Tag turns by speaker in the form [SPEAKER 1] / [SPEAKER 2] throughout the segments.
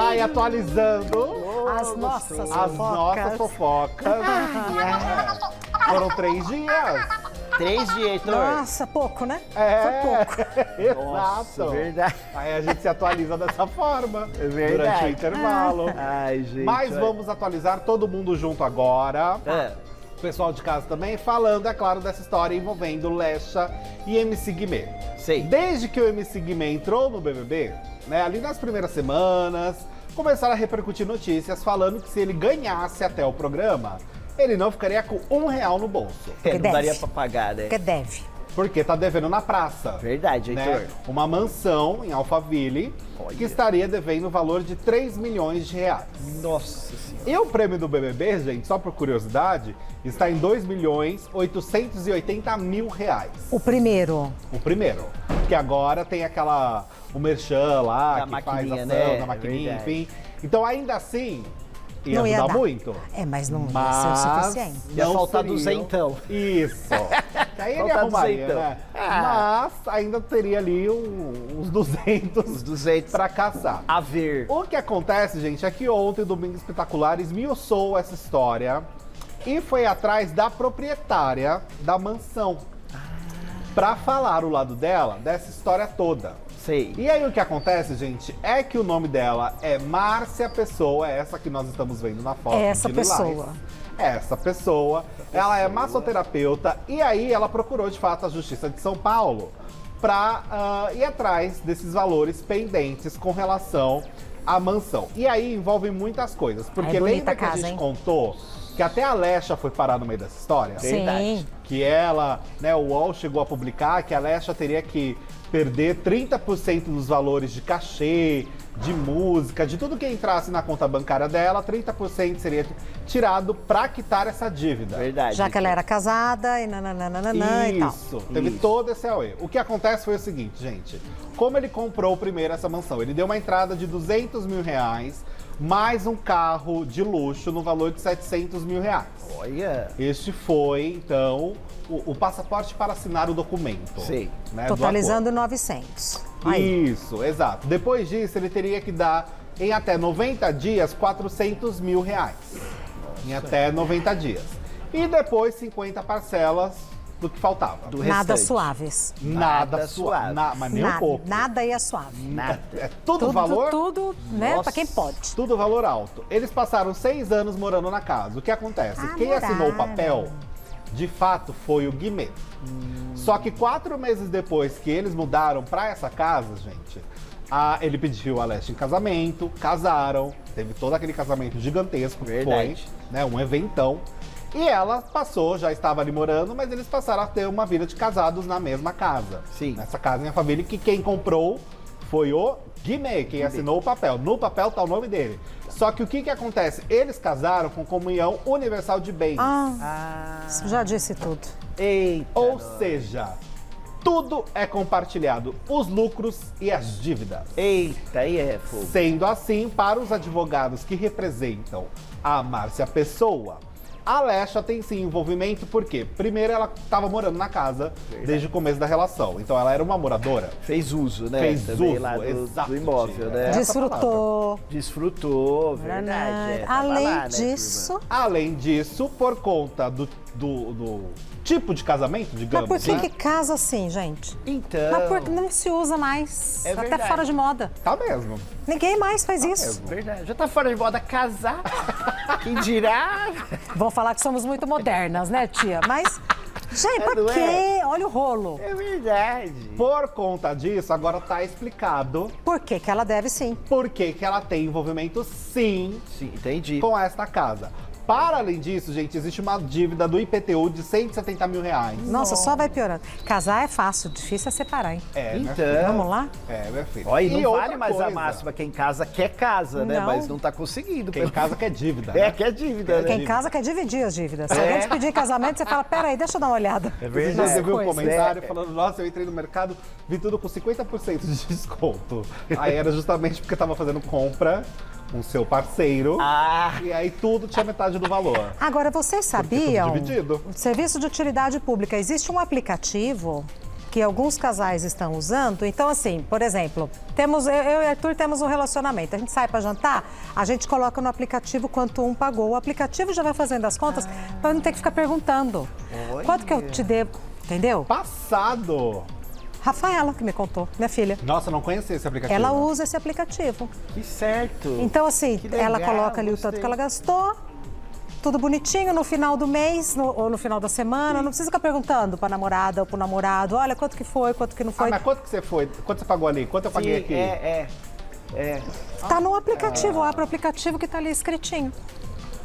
[SPEAKER 1] Ai, atualizando
[SPEAKER 2] As nossas
[SPEAKER 1] as nossas fofocas. Foram 3 dias.
[SPEAKER 3] 3 dias, Heitor.
[SPEAKER 2] Nossa, pouco, né?
[SPEAKER 1] É,
[SPEAKER 2] Foi pouco.
[SPEAKER 3] Nossa,
[SPEAKER 1] exato.
[SPEAKER 3] verdade.
[SPEAKER 1] Aí a gente se atualiza dessa forma
[SPEAKER 3] verdade.
[SPEAKER 1] durante o intervalo.
[SPEAKER 3] Ai, gente.
[SPEAKER 1] Mas
[SPEAKER 3] olha.
[SPEAKER 1] vamos atualizar todo mundo junto agora.
[SPEAKER 3] É.
[SPEAKER 1] O pessoal de casa também, falando, é claro, dessa história envolvendo Lecha e MC Guimê.
[SPEAKER 3] Sei.
[SPEAKER 1] Desde que o MC Guimê entrou no BBB, né, ali nas primeiras semanas, começaram a repercutir notícias falando que se ele ganhasse até o programa, ele não ficaria com R$1 no bolso.
[SPEAKER 3] É, não
[SPEAKER 2] deve.
[SPEAKER 3] daria pra pagar, né?
[SPEAKER 2] Porque deve.
[SPEAKER 1] Porque tá devendo na praça.
[SPEAKER 3] Verdade,
[SPEAKER 1] Né?
[SPEAKER 3] Heitor.
[SPEAKER 1] Uma mansão em Alphaville,
[SPEAKER 3] Olha.
[SPEAKER 1] que estaria devendo o valor de R$3 milhões.
[SPEAKER 3] Nossa senhora.
[SPEAKER 1] E o prêmio do BBB, gente, só por curiosidade, está em R$2.880.000.
[SPEAKER 2] O primeiro.
[SPEAKER 1] O primeiro. Que agora tem o merchan lá,
[SPEAKER 3] Da
[SPEAKER 1] que
[SPEAKER 3] maquininha,
[SPEAKER 1] faz ação,
[SPEAKER 3] né?
[SPEAKER 1] da maquininha,
[SPEAKER 3] Verdade.
[SPEAKER 1] enfim. Então, ainda assim, ia
[SPEAKER 2] Não ia
[SPEAKER 1] ajudar
[SPEAKER 2] dar.
[SPEAKER 1] muito.
[SPEAKER 2] É, mas não ia ser o
[SPEAKER 1] Mas
[SPEAKER 2] suficiente.
[SPEAKER 3] Ia
[SPEAKER 1] não
[SPEAKER 3] faltar
[SPEAKER 1] seriam-
[SPEAKER 3] duzentão.
[SPEAKER 1] Isso. Que aí ele
[SPEAKER 3] Faltar
[SPEAKER 1] arrumaria,
[SPEAKER 3] duzentão.
[SPEAKER 1] né?
[SPEAKER 3] Ah.
[SPEAKER 1] Mas ainda teria ali uns 200
[SPEAKER 3] Os 200
[SPEAKER 1] pra caçar.
[SPEAKER 3] a ver.
[SPEAKER 1] O que acontece, gente, é que ontem o Domingo Espetacular esmiuçou essa história e foi atrás da proprietária da mansão pra falar o lado dela dessa história toda.
[SPEAKER 3] Sei.
[SPEAKER 1] E aí o que acontece, gente, é que o nome dela é Márcia Pessoa, é essa que nós estamos vendo na foto.
[SPEAKER 2] Essa
[SPEAKER 1] de Lilás.
[SPEAKER 2] pessoa.
[SPEAKER 1] Essa pessoa. Ela é massoterapeuta e aí ela procurou de fato a Justiça de São Paulo para ir atrás desses valores pendentes com relação à mansão. E aí envolve muitas coisas, porque
[SPEAKER 2] É bonita
[SPEAKER 1] lembra
[SPEAKER 2] a
[SPEAKER 1] que a
[SPEAKER 2] casa,
[SPEAKER 1] gente
[SPEAKER 2] hein?
[SPEAKER 1] contou que até a Lecha foi parar no meio dessa história?
[SPEAKER 2] Sim.
[SPEAKER 1] Que ela, né, o UOL chegou a publicar que a Lecha teria que perder 30% dos valores de cachê, de música, de tudo que entrasse na conta bancária dela, 30% seria tirado pra quitar essa dívida.
[SPEAKER 3] Verdade.
[SPEAKER 2] Já que ela era casada e nananana e tal.
[SPEAKER 1] Isso, teve
[SPEAKER 3] Isso.
[SPEAKER 1] todo esse AUE. O que acontece foi o seguinte, gente. Como ele comprou primeiro essa mansão? Ele deu uma entrada de R$200 mil, mais um carro de luxo no valor de R$700 mil.
[SPEAKER 3] Olha.
[SPEAKER 1] Este foi, então, o passaporte para assinar o documento.
[SPEAKER 3] Sei.
[SPEAKER 1] Né, do
[SPEAKER 2] Totalizando 900.
[SPEAKER 1] acordo.
[SPEAKER 2] Aí.
[SPEAKER 1] Isso, exato. Depois disso, ele teria que dar, em até 90 dias, R$400 mil. Em até 90 dias. E depois, 50 parcelas do que faltava.
[SPEAKER 3] Do
[SPEAKER 2] Nada
[SPEAKER 3] restante.
[SPEAKER 2] suaves.
[SPEAKER 1] Nada suave. Mas nem um
[SPEAKER 2] Nada,
[SPEAKER 1] pouco.
[SPEAKER 2] nada ia suave.
[SPEAKER 3] Nada.
[SPEAKER 1] É tudo valor?
[SPEAKER 2] Tudo, né?
[SPEAKER 3] Nossa.
[SPEAKER 2] Pra quem pode.
[SPEAKER 1] Tudo valor alto. Eles passaram 6 anos morando na casa. O que acontece?
[SPEAKER 2] Ah,
[SPEAKER 1] Quem assinou o
[SPEAKER 2] moraram.
[SPEAKER 1] papel, de fato, foi o Guimê. Só que 4 meses depois que eles mudaram pra essa casa, gente, ele pediu a Lecha em casamento, casaram, teve todo aquele casamento gigantesco que
[SPEAKER 3] Verdade.
[SPEAKER 1] foi, né, um eventão. E ela passou, já estava ali morando, mas eles passaram a ter uma vida de casados na mesma casa.
[SPEAKER 3] Sim.
[SPEAKER 1] Nessa casa em família, que quem comprou foi o Guimê, quem assinou o papel. No papel tá o nome dele. Só que o que acontece? Eles casaram com comunhão universal de bens.
[SPEAKER 3] Ah.
[SPEAKER 2] Já disse tudo.
[SPEAKER 3] Eita.
[SPEAKER 1] Ou seja, tudo é compartilhado, os lucros e as dívidas.
[SPEAKER 3] Eita, aí é fogo.
[SPEAKER 1] Sendo assim, para os advogados que representam a Márcia Pessoa, a Lecha tem sim envolvimento, porque primeiro ela estava morando na casa desde o começo da relação, então ela era uma moradora.
[SPEAKER 3] Fez uso, né?
[SPEAKER 1] Fez
[SPEAKER 3] Também
[SPEAKER 1] uso,
[SPEAKER 3] lá do
[SPEAKER 1] exato,
[SPEAKER 3] imóvel,
[SPEAKER 1] tia.
[SPEAKER 3] né?
[SPEAKER 1] Essa
[SPEAKER 2] Desfrutou.
[SPEAKER 3] Desfrutou, verdade. É, tava
[SPEAKER 2] Além
[SPEAKER 3] lá, né,
[SPEAKER 2] disso.
[SPEAKER 1] Além disso, por conta do tipo de casamento,
[SPEAKER 2] Mas
[SPEAKER 1] digamos,
[SPEAKER 2] por que,
[SPEAKER 1] né?
[SPEAKER 2] que casa assim, gente?
[SPEAKER 3] turma? Então.
[SPEAKER 2] Mas porque não se usa mais.
[SPEAKER 3] É
[SPEAKER 2] Até
[SPEAKER 3] verdade.
[SPEAKER 2] fora de moda.
[SPEAKER 1] Tá mesmo.
[SPEAKER 2] Ninguém mais faz isso.
[SPEAKER 1] mesmo.
[SPEAKER 3] Verdade. Já tá fora de moda casar. Quem dirá?
[SPEAKER 2] Vão falar que somos muito modernas, né, tia? Mas, gente, pra
[SPEAKER 3] não é?
[SPEAKER 2] quê? Olha o rolo.
[SPEAKER 3] É verdade.
[SPEAKER 1] Por conta disso, agora tá explicado
[SPEAKER 2] Por que que ela deve sim?
[SPEAKER 1] por que ela tem envolvimento, sim,
[SPEAKER 3] Sim, entendi.
[SPEAKER 1] com esta casa. Para além disso, gente, existe uma dívida do IPTU de R$170 mil.
[SPEAKER 2] Nossa, só vai piorando. Casar é fácil, difícil é separar, hein?
[SPEAKER 1] É, minha
[SPEAKER 3] Então.
[SPEAKER 1] filha.
[SPEAKER 2] Vamos lá?
[SPEAKER 1] É, minha filha.
[SPEAKER 3] Olha, e não
[SPEAKER 1] outra
[SPEAKER 3] vale mais a
[SPEAKER 1] coisa,
[SPEAKER 3] máxima. Quem casa quer casa, né?
[SPEAKER 2] Não.
[SPEAKER 3] Mas não tá conseguindo.
[SPEAKER 1] Quem casa quer dívida.
[SPEAKER 3] É,
[SPEAKER 1] né?
[SPEAKER 3] quer dívida, né?
[SPEAKER 2] Quem casa quer dividir as dívidas. Se alguém te pedir em casamento, você fala, peraí, deixa eu dar uma olhada.
[SPEAKER 3] É
[SPEAKER 1] Esses dias
[SPEAKER 3] verdade.
[SPEAKER 1] eu vi um
[SPEAKER 2] Coisa.
[SPEAKER 1] comentário
[SPEAKER 3] É.
[SPEAKER 1] falando, nossa, eu entrei no mercado, vi tudo com 50% de desconto. Aí era justamente porque tava fazendo compra com seu parceiro.
[SPEAKER 3] Ah,
[SPEAKER 1] E aí tudo tinha metade do valor.
[SPEAKER 2] Agora, vocês sabiam?
[SPEAKER 1] dividido.
[SPEAKER 2] Serviço de utilidade pública. Existe um aplicativo que alguns casais estão usando. Então, assim, por exemplo, eu e Arthur temos um relacionamento. A gente sai para jantar, a gente coloca no aplicativo quanto um pagou. O aplicativo já vai fazendo as contas para não ter que ficar perguntando.
[SPEAKER 3] Olha.
[SPEAKER 2] Quanto que eu te devo, entendeu?
[SPEAKER 1] Passado!
[SPEAKER 2] Rafaela que me contou, minha filha.
[SPEAKER 1] Nossa, não conhecia esse aplicativo.
[SPEAKER 2] Ela usa esse aplicativo.
[SPEAKER 3] Que certo.
[SPEAKER 2] Então, assim,
[SPEAKER 3] Que legal,
[SPEAKER 2] ela coloca ali o tanto
[SPEAKER 3] gostei.
[SPEAKER 2] que ela gastou, tudo bonitinho, no final do mês ou no final da semana. Não precisa ficar perguntando pra namorada ou pro namorado, olha, quanto que foi, quanto que não foi.
[SPEAKER 1] Mas quanto que você foi? Quanto você pagou ali? Quanto eu paguei aqui?
[SPEAKER 2] Tá no aplicativo, abre o aplicativo que tá ali escritinho.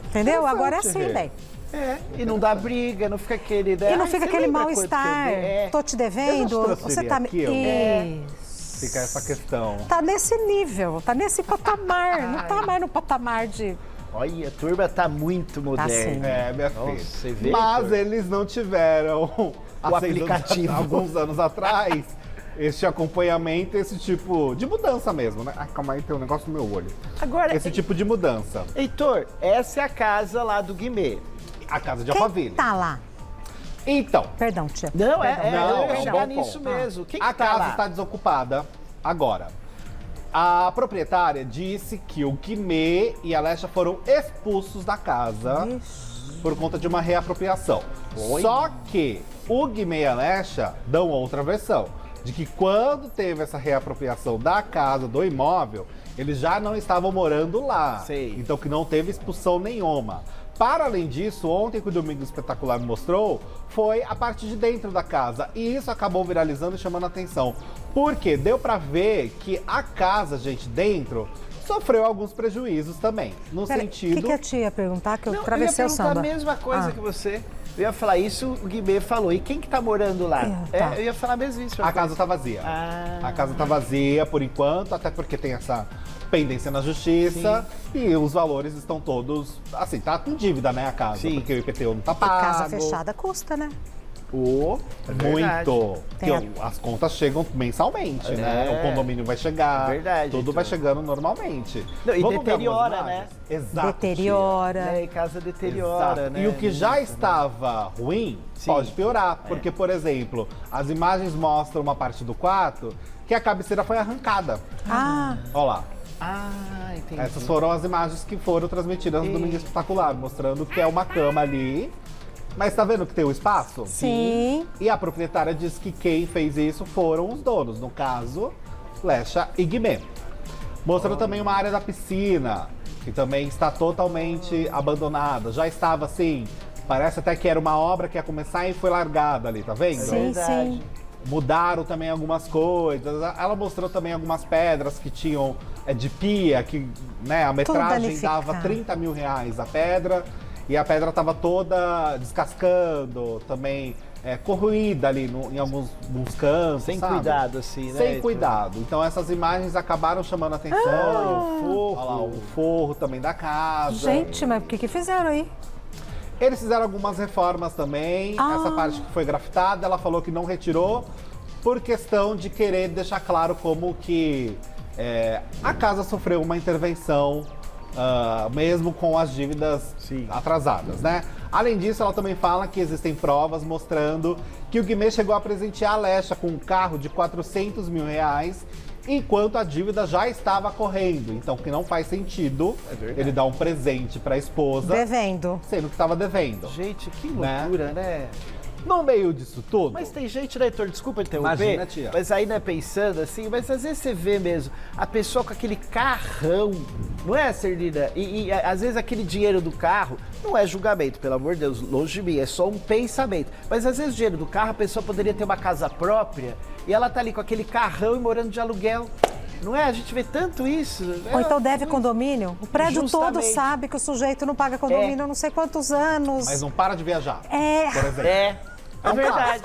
[SPEAKER 2] Entendeu? Agora é assim,
[SPEAKER 1] Rê.
[SPEAKER 2] bem.
[SPEAKER 3] E não dá briga, não fica aquele...
[SPEAKER 2] E não fica aquele mal-estar. Tô te devendo,
[SPEAKER 1] Eu já te
[SPEAKER 2] você
[SPEAKER 1] transferi
[SPEAKER 2] tá
[SPEAKER 1] aqui, ó.
[SPEAKER 2] Isso.
[SPEAKER 1] Fica essa questão.
[SPEAKER 2] Tá nesse nível, tá nesse patamar. Não tá mais no patamar de...
[SPEAKER 3] Olha, a turma tá muito moderna.
[SPEAKER 2] sim.
[SPEAKER 1] Minha
[SPEAKER 3] Nossa,
[SPEAKER 1] filha.
[SPEAKER 3] você vê,
[SPEAKER 1] Mas
[SPEAKER 3] Heitor?
[SPEAKER 1] eles não tiveram há 6
[SPEAKER 3] aplicativo.
[SPEAKER 1] alguns anos atrás, este acompanhamento, esse tipo de mudança mesmo, né? Ai, calma aí, tem um negócio no meu olho.
[SPEAKER 3] Agora,
[SPEAKER 1] Esse tipo de mudança.
[SPEAKER 3] Heitor, essa é a casa lá do Guimê.
[SPEAKER 1] A casa de
[SPEAKER 2] Quem
[SPEAKER 1] Alphaville.
[SPEAKER 2] tá lá?
[SPEAKER 1] Então,
[SPEAKER 2] Perdão, tia.
[SPEAKER 3] Não,
[SPEAKER 1] Não,
[SPEAKER 3] eu
[SPEAKER 1] é
[SPEAKER 3] ia
[SPEAKER 1] um
[SPEAKER 3] chegar
[SPEAKER 1] bom
[SPEAKER 3] nisso
[SPEAKER 1] ponto.
[SPEAKER 3] mesmo. Quem
[SPEAKER 1] a
[SPEAKER 3] que tá
[SPEAKER 1] casa
[SPEAKER 3] lá?
[SPEAKER 1] está desocupada agora. A proprietária disse que o Guimê e a Alexa foram expulsos da casa por conta de uma reapropriação. Só que o Guimê e a Alexa dão outra versão, de que quando teve essa reapropriação da casa, do imóvel, eles já não estavam morando lá.
[SPEAKER 3] Sei.
[SPEAKER 1] Então que não teve expulsão nenhuma. Para além disso, ontem que o Domingo Espetacular mostrou, foi a parte de dentro da casa. E isso acabou viralizando e chamando a atenção. Porque deu pra ver que a casa, gente, dentro, sofreu alguns prejuízos também. No
[SPEAKER 2] Peraí,
[SPEAKER 1] sentido...
[SPEAKER 2] O que a tia ia perguntar? Que eu
[SPEAKER 3] Não,
[SPEAKER 2] travessei
[SPEAKER 3] eu
[SPEAKER 2] o
[SPEAKER 3] ia perguntar
[SPEAKER 2] samba.
[SPEAKER 3] a mesma coisa
[SPEAKER 2] Ah.
[SPEAKER 3] que você. Eu ia falar isso, o Guimê falou. E quem que tá morando lá?
[SPEAKER 2] Tá.
[SPEAKER 3] Eu ia falar mesmo isso.
[SPEAKER 1] A casa tá vazia.
[SPEAKER 3] Ah.
[SPEAKER 1] A casa tá vazia por enquanto, até porque tem essa pendência na justiça e os valores estão todos, assim, tá com dívida, né, a casa,
[SPEAKER 3] Sim.
[SPEAKER 1] porque o IPTU não tá
[SPEAKER 2] E
[SPEAKER 1] pago.
[SPEAKER 2] casa fechada custa, né?
[SPEAKER 3] Verdade.
[SPEAKER 1] Muito.
[SPEAKER 2] Tem
[SPEAKER 1] Porque as contas chegam mensalmente, né?
[SPEAKER 3] É.
[SPEAKER 1] O condomínio vai chegar.
[SPEAKER 3] Verdade,
[SPEAKER 1] Tudo
[SPEAKER 3] então.
[SPEAKER 1] vai chegando normalmente.
[SPEAKER 3] Não, e
[SPEAKER 1] Vamos ver
[SPEAKER 3] deteriora,
[SPEAKER 1] algumas
[SPEAKER 3] né?
[SPEAKER 1] imagens? Exato.
[SPEAKER 2] Deteriora.
[SPEAKER 3] Né? E casa deteriora,
[SPEAKER 1] Exato.
[SPEAKER 3] né?
[SPEAKER 1] E o que já estava ruim
[SPEAKER 3] Sim.
[SPEAKER 1] pode piorar. Porque, por exemplo, as imagens mostram uma parte do quarto que a cabeceira foi arrancada.
[SPEAKER 2] Ah,
[SPEAKER 1] Olha lá.
[SPEAKER 3] Ah, entendi.
[SPEAKER 1] Essas foram as imagens que foram transmitidas no Domingo Espetacular, mostrando que é uma cama ali. Mas tá vendo que tem o espaço?
[SPEAKER 2] sim.
[SPEAKER 1] E a proprietária disse que quem fez isso foram os donos, no caso, Lecha e Guimê. Mostrando também uma área da piscina, que também está totalmente abandonada. Já estava assim, parece até que era uma obra que ia começar e foi largada ali, tá vendo?
[SPEAKER 2] Sim,
[SPEAKER 3] Verdade.
[SPEAKER 2] sim.
[SPEAKER 1] Mudaram também algumas coisas. Ela mostrou também algumas pedras que tinham de pia, que né, a metragem
[SPEAKER 2] danificado.
[SPEAKER 1] dava 30 mil reais a pedra. E a pedra estava toda descascando, também corroída ali em alguns cantos,
[SPEAKER 3] Sem
[SPEAKER 1] sabe?
[SPEAKER 3] cuidado, assim, né?
[SPEAKER 1] Sem
[SPEAKER 3] Heitor?
[SPEAKER 1] cuidado. Então essas imagens acabaram chamando a atenção.
[SPEAKER 3] O forro.
[SPEAKER 1] Olha lá, o forro também da casa.
[SPEAKER 2] Gente, mas o que fizeram aí?
[SPEAKER 1] Eles fizeram algumas reformas também.
[SPEAKER 2] Ah.
[SPEAKER 1] Essa parte que foi grafitada, ela falou que não retirou por questão de querer deixar claro como que a casa sofreu uma intervenção, mesmo com as dívidas
[SPEAKER 3] Sim.
[SPEAKER 1] atrasadas, né? Além disso, ela também fala que existem provas mostrando que o Guimê chegou a presentear a Lecha com um carro de 400 mil reais, enquanto a dívida já estava correndo. Então, que não faz sentido ele dar um presente para a esposa,
[SPEAKER 2] Devendo.
[SPEAKER 1] sendo que estava devendo.
[SPEAKER 3] Gente, que
[SPEAKER 1] Né?
[SPEAKER 3] loucura, né?
[SPEAKER 1] No meio disso tudo,
[SPEAKER 3] Mas tem gente, né, Heitor? Desculpa interromper.
[SPEAKER 1] Imagina, tia.
[SPEAKER 3] Mas aí, né, pensando assim, mas às vezes você vê mesmo a pessoa com aquele carrão, não é, Cerdina? E às vezes aquele dinheiro do carro não é julgamento, pelo amor de Deus, longe de mim, é só um pensamento. Mas às vezes o dinheiro do carro, a pessoa poderia ter uma casa própria e ela tá ali com aquele carrão e morando de aluguel. Não é? A gente vê tanto isso.
[SPEAKER 2] Ou então deve condomínio. O prédio todo
[SPEAKER 3] Justamente.
[SPEAKER 2] sabe que o sujeito não paga condomínio há não sei quantos anos.
[SPEAKER 1] mas não para de viajar.
[SPEAKER 2] É.
[SPEAKER 1] Por exemplo.
[SPEAKER 3] É
[SPEAKER 1] um
[SPEAKER 3] verdade.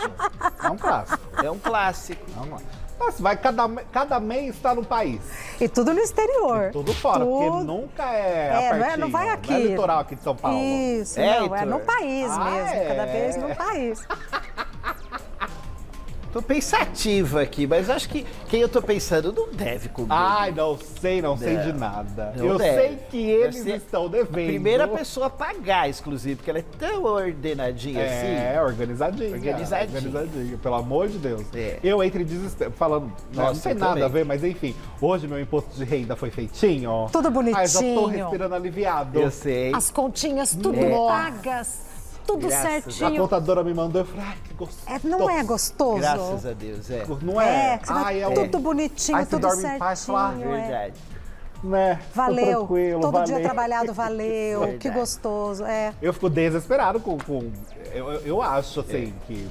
[SPEAKER 1] É um clássico.
[SPEAKER 3] É um clássico.
[SPEAKER 1] Vamos lá. Nossa, vai cada mês está no país.
[SPEAKER 2] E tudo no exterior.
[SPEAKER 1] Tudo fora, porque
[SPEAKER 2] Tudo.
[SPEAKER 1] nunca é,
[SPEAKER 2] Não
[SPEAKER 1] pertinho,
[SPEAKER 2] não vai aqui.
[SPEAKER 1] Não é litoral aqui de São Paulo.
[SPEAKER 2] Isso,
[SPEAKER 3] É,
[SPEAKER 2] não, é
[SPEAKER 3] Heitor?
[SPEAKER 2] no país
[SPEAKER 1] Ah,
[SPEAKER 2] mesmo, cada
[SPEAKER 1] é?
[SPEAKER 2] vez no país.
[SPEAKER 3] Tô pensativa aqui, mas acho que quem eu tô pensando não deve comer.
[SPEAKER 1] Ai, não sei de nada.
[SPEAKER 3] Não
[SPEAKER 1] Eu
[SPEAKER 3] deve.
[SPEAKER 1] sei que eles
[SPEAKER 3] Deve ser
[SPEAKER 1] estão devendo.
[SPEAKER 3] A primeira pessoa a pagar, exclusive, porque ela é tão ordenadinha assim.
[SPEAKER 1] Organizadinha.
[SPEAKER 3] Organizadinha.
[SPEAKER 1] Pelo amor de Deus.
[SPEAKER 3] É.
[SPEAKER 1] Eu entre em desespero, falando,
[SPEAKER 3] Nossa,
[SPEAKER 1] não tem
[SPEAKER 3] eu
[SPEAKER 1] nada
[SPEAKER 3] também.
[SPEAKER 1] a ver, mas enfim, hoje meu imposto de renda foi feitinho.
[SPEAKER 2] Tudo bonitinho.
[SPEAKER 1] Ai, já tô respirando aliviado.
[SPEAKER 3] Eu sei.
[SPEAKER 2] As continhas tudo pagas, tudo
[SPEAKER 3] Graças a
[SPEAKER 1] A
[SPEAKER 2] certinho.
[SPEAKER 1] contadora me mandou, eu falei, ai, que gostoso.
[SPEAKER 2] Não é gostoso?
[SPEAKER 3] Graças a Deus, é.
[SPEAKER 1] Não é?
[SPEAKER 2] Que você vai
[SPEAKER 1] Ai,
[SPEAKER 2] tudo bonitinho,
[SPEAKER 1] Ai, você
[SPEAKER 2] tudo
[SPEAKER 1] dorme em
[SPEAKER 2] certinho.
[SPEAKER 1] paz, fala,
[SPEAKER 3] Verdade.
[SPEAKER 1] Né? Tô
[SPEAKER 2] Valeu.
[SPEAKER 1] tranquilo,
[SPEAKER 2] Todo dia
[SPEAKER 1] valeu.
[SPEAKER 2] trabalhado valeu.
[SPEAKER 3] Verdade.
[SPEAKER 2] Que gostoso. É.
[SPEAKER 1] Eu fico desesperado com eu acho, assim, que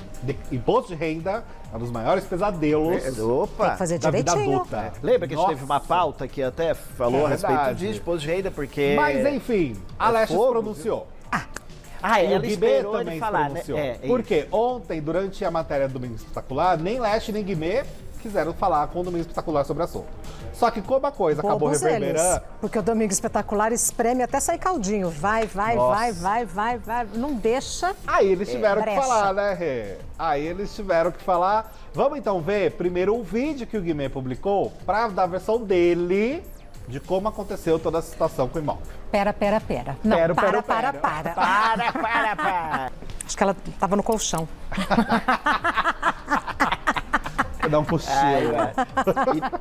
[SPEAKER 1] imposto de renda é um dos maiores pesadelos
[SPEAKER 2] Tem
[SPEAKER 3] Opa!
[SPEAKER 2] que fazer
[SPEAKER 1] da vida
[SPEAKER 2] direitinho.
[SPEAKER 1] adulta.
[SPEAKER 3] Lembra que a gente teve uma
[SPEAKER 1] Nossa.
[SPEAKER 3] pauta que até falou
[SPEAKER 1] É
[SPEAKER 3] a respeito
[SPEAKER 1] verdade.
[SPEAKER 3] disso, imposto de renda, porque...
[SPEAKER 1] Mas enfim, a Leste se
[SPEAKER 3] fogo,
[SPEAKER 1] pronunciou.
[SPEAKER 3] Ah,
[SPEAKER 1] E o
[SPEAKER 3] ela
[SPEAKER 1] Guimê
[SPEAKER 3] esperou
[SPEAKER 1] também
[SPEAKER 3] ele
[SPEAKER 1] se
[SPEAKER 3] falar, né?
[SPEAKER 1] pronunciou.
[SPEAKER 3] É isso.
[SPEAKER 1] Porque ontem, durante a matéria do Domingo Espetacular, nem Leste nem Guimê quiseram falar com o Domingo Espetacular sobre o assunto. Só que como a coisa acabou
[SPEAKER 2] Bobos
[SPEAKER 1] reverberando...
[SPEAKER 2] eles, porque o Domingo Espetacular espreme até sair caldinho. Vai. Não deixa.
[SPEAKER 1] Aí eles tiveram que
[SPEAKER 2] brecha.
[SPEAKER 1] falar, né, Rê? Aí eles tiveram que falar. Vamos então ver primeiro o vídeo que o Guimê publicou pra dar a versão dele de como aconteceu toda a situação com o imóvel.
[SPEAKER 2] Pera. Não,
[SPEAKER 1] Pera.
[SPEAKER 3] Para.
[SPEAKER 2] Acho que ela tava no colchão.
[SPEAKER 1] Vou dar um cochilo.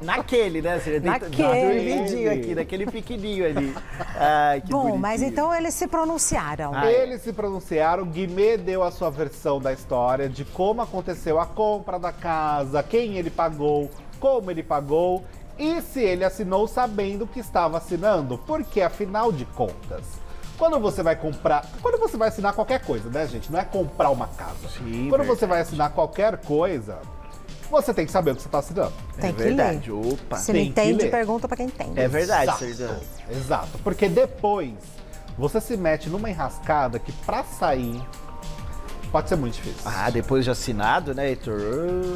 [SPEAKER 3] E naquele, né? Você tem
[SPEAKER 2] Naquele.
[SPEAKER 3] um vidinho aqui, naquele pequenininho ali. Ai, que
[SPEAKER 2] Bom,
[SPEAKER 3] bonitinho.
[SPEAKER 2] mas então eles se pronunciaram.
[SPEAKER 1] Eles se pronunciaram, Guimê deu a sua versão da história de como aconteceu a compra da casa, quem ele pagou, como ele pagou e se ele assinou sabendo que estava assinando, porque afinal de contas, quando você vai assinar qualquer coisa, né, gente? Não é comprar uma casa.
[SPEAKER 3] Sim,
[SPEAKER 1] Quando você vai assinar qualquer coisa, você tem que saber o que você está assinando.
[SPEAKER 2] Tem
[SPEAKER 3] É
[SPEAKER 2] que
[SPEAKER 3] verdade,
[SPEAKER 2] ler.
[SPEAKER 3] opa.
[SPEAKER 2] Se
[SPEAKER 1] Tem
[SPEAKER 2] não
[SPEAKER 1] que
[SPEAKER 2] entende,
[SPEAKER 1] ler.
[SPEAKER 2] pergunta pra quem entende.
[SPEAKER 3] É verdade,
[SPEAKER 1] Exato,
[SPEAKER 3] Serdão.
[SPEAKER 1] exato. Porque depois você se mete numa enrascada que pra sair pode ser muito difícil.
[SPEAKER 3] Ah, depois de assinado, né, Heitor?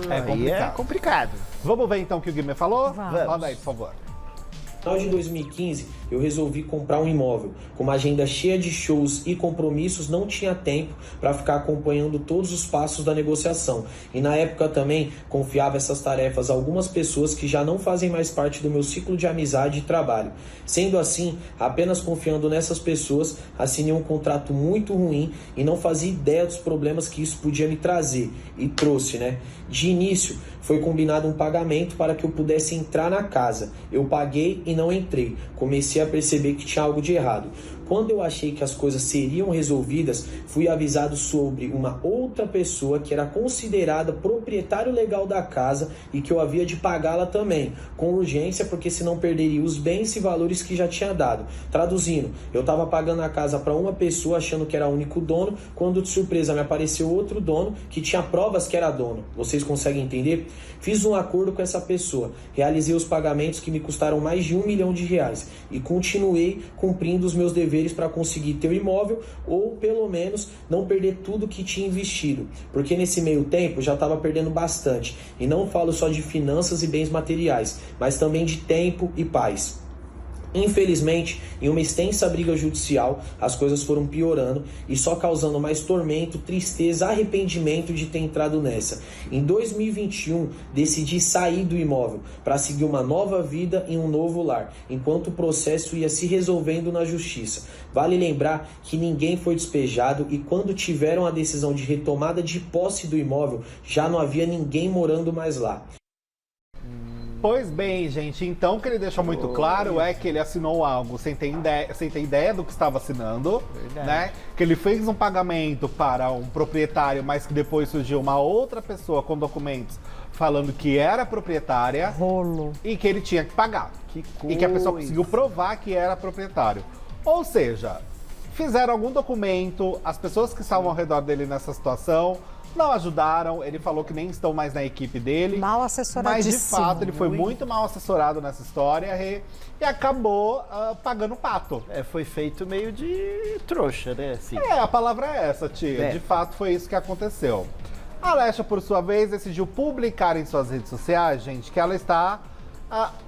[SPEAKER 3] Aí
[SPEAKER 1] complicado.
[SPEAKER 3] é complicado.
[SPEAKER 1] Vamos ver então o que o Guimê falou?
[SPEAKER 2] Vamos.
[SPEAKER 1] Roda aí, por favor.
[SPEAKER 4] No final de 2015, eu resolvi comprar um imóvel. Com uma agenda cheia de shows e compromissos, não tinha tempo para ficar acompanhando todos os passos da negociação. E na época também confiava essas tarefas a algumas pessoas que já não fazem mais parte do meu ciclo de amizade e trabalho. Sendo assim, apenas confiando nessas pessoas, assinei um contrato muito ruim e não fazia ideia dos problemas que isso podia me trazer. E trouxe, né? De início, foi combinado um pagamento para que eu pudesse entrar na casa. Eu paguei e não entrei. Comecei a perceber que tinha algo de errado. Quando eu achei que as coisas seriam resolvidas, fui avisado sobre uma outra pessoa que era considerada proprietário legal da casa e que eu havia de pagá-la também, com urgência, porque senão perderia os bens e valores que já tinha dado. Traduzindo, eu estava pagando a casa para uma pessoa achando que era o único dono, quando de surpresa me apareceu outro dono que tinha provas que era dono. Vocês conseguem entender? Fiz um acordo com essa pessoa, realizei os pagamentos que me custaram mais de R$1 milhão e continuei cumprindo os meus deveres para conseguir ter o imóvel ou pelo menos não perder tudo que tinha investido, porque nesse meio tempo já estava perdendo bastante, e não falo só de finanças e bens materiais, mas também de tempo e paz. Infelizmente, em uma extensa briga judicial, as coisas foram piorando e só causando mais tormento, tristeza, arrependimento de ter entrado nessa. Em 2021, decidi sair do imóvel para seguir uma nova vida em um novo lar, enquanto o processo ia se resolvendo na justiça. Vale lembrar que ninguém foi despejado e quando tiveram a decisão de retomada de posse do imóvel, já não havia ninguém morando mais lá.
[SPEAKER 1] Pois bem, gente, então o que ele deixou muito claro é que ele assinou algo sem ter ideia do que estava assinando, né? Que ele fez um pagamento para um proprietário, mas que depois surgiu uma outra pessoa com documentos falando que era proprietária.
[SPEAKER 2] Rolo.
[SPEAKER 1] E que ele tinha que pagar. E que a pessoa conseguiu provar que era proprietário. Ou seja, fizeram algum documento, as pessoas que estavam ao redor dele nessa situação não ajudaram, ele falou que nem estão mais na equipe dele.
[SPEAKER 2] Mal
[SPEAKER 1] Mas de
[SPEAKER 2] assessoradíssimo.
[SPEAKER 1] fato ele foi muito mal assessorado nessa história e acabou pagando o pato.
[SPEAKER 3] É, foi feito meio de trouxa, né? Assim.
[SPEAKER 1] A palavra é essa, tia.
[SPEAKER 3] É.
[SPEAKER 1] De fato foi isso que aconteceu. A Alexa, por sua vez, decidiu publicar em suas redes sociais, gente, que ela está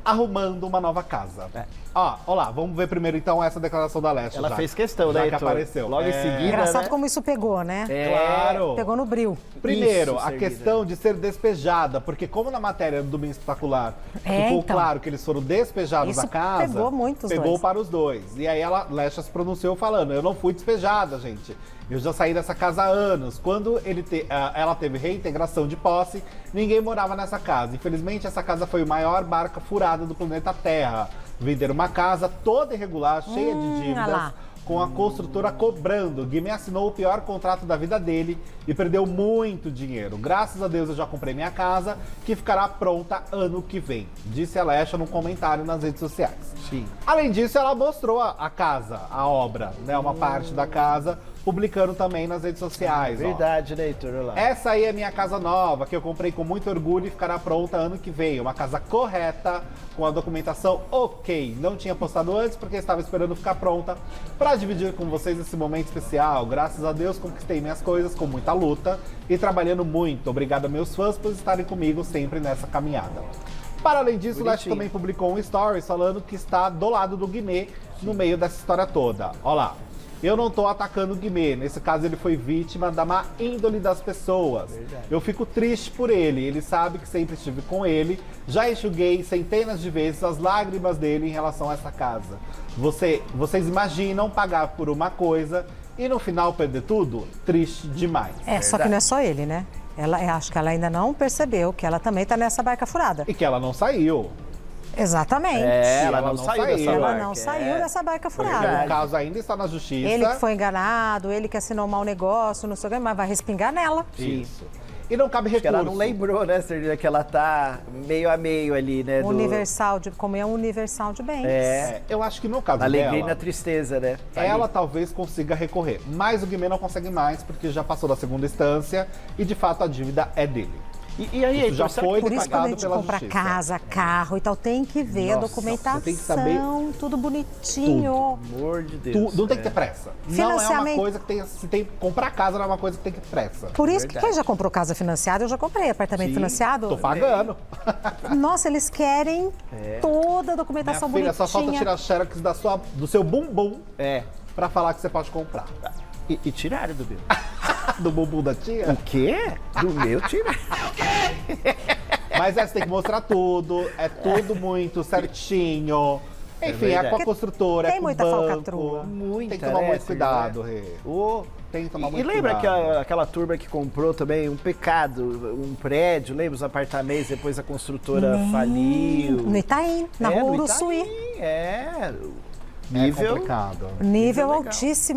[SPEAKER 1] arrumando uma nova casa.
[SPEAKER 3] É.
[SPEAKER 1] Ó lá, vamos ver primeiro então essa declaração da Leste.
[SPEAKER 3] Ela
[SPEAKER 1] já,
[SPEAKER 3] fez questão,
[SPEAKER 1] já
[SPEAKER 3] né,
[SPEAKER 1] que
[SPEAKER 3] Heitor?
[SPEAKER 1] apareceu.
[SPEAKER 3] Logo em seguida,
[SPEAKER 2] Engraçado
[SPEAKER 3] né?
[SPEAKER 2] como isso pegou, né?
[SPEAKER 1] Claro.
[SPEAKER 2] Pegou no bril.
[SPEAKER 1] Primeiro,
[SPEAKER 3] Isso,
[SPEAKER 1] a
[SPEAKER 3] Serguida.
[SPEAKER 1] questão de ser despejada, porque como na matéria do Domingo Espetacular ficou
[SPEAKER 2] então.
[SPEAKER 1] claro que eles foram despejados
[SPEAKER 2] Isso
[SPEAKER 1] da casa,
[SPEAKER 2] pegou muito os
[SPEAKER 1] pegou
[SPEAKER 2] dois.
[SPEAKER 1] para os dois. E aí Lesha se pronunciou falando, eu não fui despejada, gente. Eu já saí dessa casa há anos. Quando ela teve reintegração de posse, ninguém morava nessa casa. Infelizmente, essa casa foi a maior barca furada do planeta Terra. Venderam uma casa toda irregular, cheia de
[SPEAKER 2] olha
[SPEAKER 1] dívidas,
[SPEAKER 2] lá.
[SPEAKER 1] com a construtora cobrando. Guimê assinou o pior contrato da vida dele e perdeu muito dinheiro. Graças a Deus eu já comprei minha casa, que ficará pronta ano que vem, disse a Lesha num comentário nas redes sociais.
[SPEAKER 3] Sim.
[SPEAKER 1] Além disso, ela mostrou a casa, a obra, né, uma parte da casa, publicando também nas redes sociais. ó.
[SPEAKER 3] Verdade, né, Heitor? Olha lá.
[SPEAKER 1] Essa aí é minha casa nova, que eu comprei com muito orgulho e ficará pronta ano que vem. Uma casa correta, com a documentação ok. Não tinha postado antes porque estava esperando ficar pronta para dividir com vocês esse momento especial. Graças a Deus conquistei minhas coisas com muita luta e trabalhando muito. Obrigado a meus fãs por estarem comigo sempre nessa caminhada. Para além disso, o Leste
[SPEAKER 3] Bonitinho.
[SPEAKER 1] também publicou um stories falando que está do lado do Guimê no meio dessa história toda. Olha lá. Eu não tô atacando o Guimê, nesse caso ele foi vítima da má índole das pessoas. Eu fico triste por ele sabe que sempre estive com ele, já enxuguei centenas de vezes as lágrimas dele em relação a essa casa. Vocês imaginam pagar por uma coisa e no final perder tudo? Triste demais.
[SPEAKER 2] Só que não é só ele, né? Acho que ela ainda não percebeu que ela também tá nessa barca furada.
[SPEAKER 1] E que ela não saiu.
[SPEAKER 2] Exatamente.
[SPEAKER 3] Ela
[SPEAKER 1] ela
[SPEAKER 3] não
[SPEAKER 1] não
[SPEAKER 3] saiu
[SPEAKER 1] saiu.
[SPEAKER 3] dessa
[SPEAKER 2] Ela
[SPEAKER 3] barca.
[SPEAKER 2] não saiu dessa barca
[SPEAKER 1] O
[SPEAKER 2] furada.
[SPEAKER 1] caso ainda está na justiça.
[SPEAKER 2] Ele que foi enganado, ele que assinou um mau negócio, não sei o que, mas vai respingar nela.
[SPEAKER 1] Isso. E não cabe
[SPEAKER 3] Acho que
[SPEAKER 1] recurso.
[SPEAKER 3] ela não lembrou, né, Sergina, que ela tá meio a meio ali, né?
[SPEAKER 2] Comunhão universal de bens.
[SPEAKER 1] Eu acho que no caso
[SPEAKER 3] Na alegria e
[SPEAKER 1] dela,
[SPEAKER 3] na tristeza, né? Tá
[SPEAKER 1] ela
[SPEAKER 3] ali.
[SPEAKER 1] talvez consiga recorrer. Mas o Guimê não consegue mais, porque já passou da segunda instância e de fato a dívida é dele.
[SPEAKER 3] E aí,
[SPEAKER 1] Isso já
[SPEAKER 3] Heitor, será
[SPEAKER 1] foi
[SPEAKER 3] que-
[SPEAKER 2] Por isso, quando a
[SPEAKER 1] pagado
[SPEAKER 2] gente
[SPEAKER 1] pela
[SPEAKER 2] compra
[SPEAKER 1] justiça.
[SPEAKER 2] casa, carro e tal, tem que ver a
[SPEAKER 1] Nossa,
[SPEAKER 2] documentação,
[SPEAKER 1] você tem que saber
[SPEAKER 2] tudo bonitinho.
[SPEAKER 3] Pelo amor de Deus.
[SPEAKER 1] Não tem que ter pressa. Não é uma
[SPEAKER 2] Financiamento.
[SPEAKER 1] coisa que tem. Se tem comprar casa não é uma coisa que tem que ter pressa.
[SPEAKER 2] Por isso que
[SPEAKER 3] Verdade.
[SPEAKER 2] quem já comprou casa financiada, eu já comprei apartamento
[SPEAKER 1] Sim,
[SPEAKER 2] financiado.
[SPEAKER 1] Tô pagando.
[SPEAKER 2] Nossa, eles querem toda a
[SPEAKER 1] Minha
[SPEAKER 2] documentação
[SPEAKER 1] filha,
[SPEAKER 2] bonitinha.
[SPEAKER 1] só falta tirar xerox do seu bumbum
[SPEAKER 3] É.
[SPEAKER 1] pra falar que você pode comprar.
[SPEAKER 3] E tiraram do meu.
[SPEAKER 1] Do bumbum da tia?
[SPEAKER 3] O quê? Do meu tiraram.
[SPEAKER 1] Mas você tem que mostrar tudo, é tudo muito certinho. Enfim, é,
[SPEAKER 3] verdade.
[SPEAKER 1] com a construtora,
[SPEAKER 2] Tem
[SPEAKER 1] é com
[SPEAKER 2] muita
[SPEAKER 1] o banco.
[SPEAKER 2] falcatrua.
[SPEAKER 3] Muita,
[SPEAKER 1] Tem que tomar
[SPEAKER 3] né,
[SPEAKER 1] muito
[SPEAKER 3] Sergina?
[SPEAKER 1] cuidado, Rê. Tem que tomar
[SPEAKER 3] E
[SPEAKER 1] muito
[SPEAKER 3] lembra que
[SPEAKER 1] cuidado.
[SPEAKER 3] aquela turma que comprou também um pecado, um prédio, lembra os apartamentos, depois a construtora faliu.
[SPEAKER 2] No Itaim, na
[SPEAKER 3] É,
[SPEAKER 2] rua
[SPEAKER 3] no
[SPEAKER 2] Uruçuí.
[SPEAKER 3] Itaim, É.
[SPEAKER 1] É
[SPEAKER 3] Nível.
[SPEAKER 1] complicado.
[SPEAKER 2] Nível
[SPEAKER 3] legal.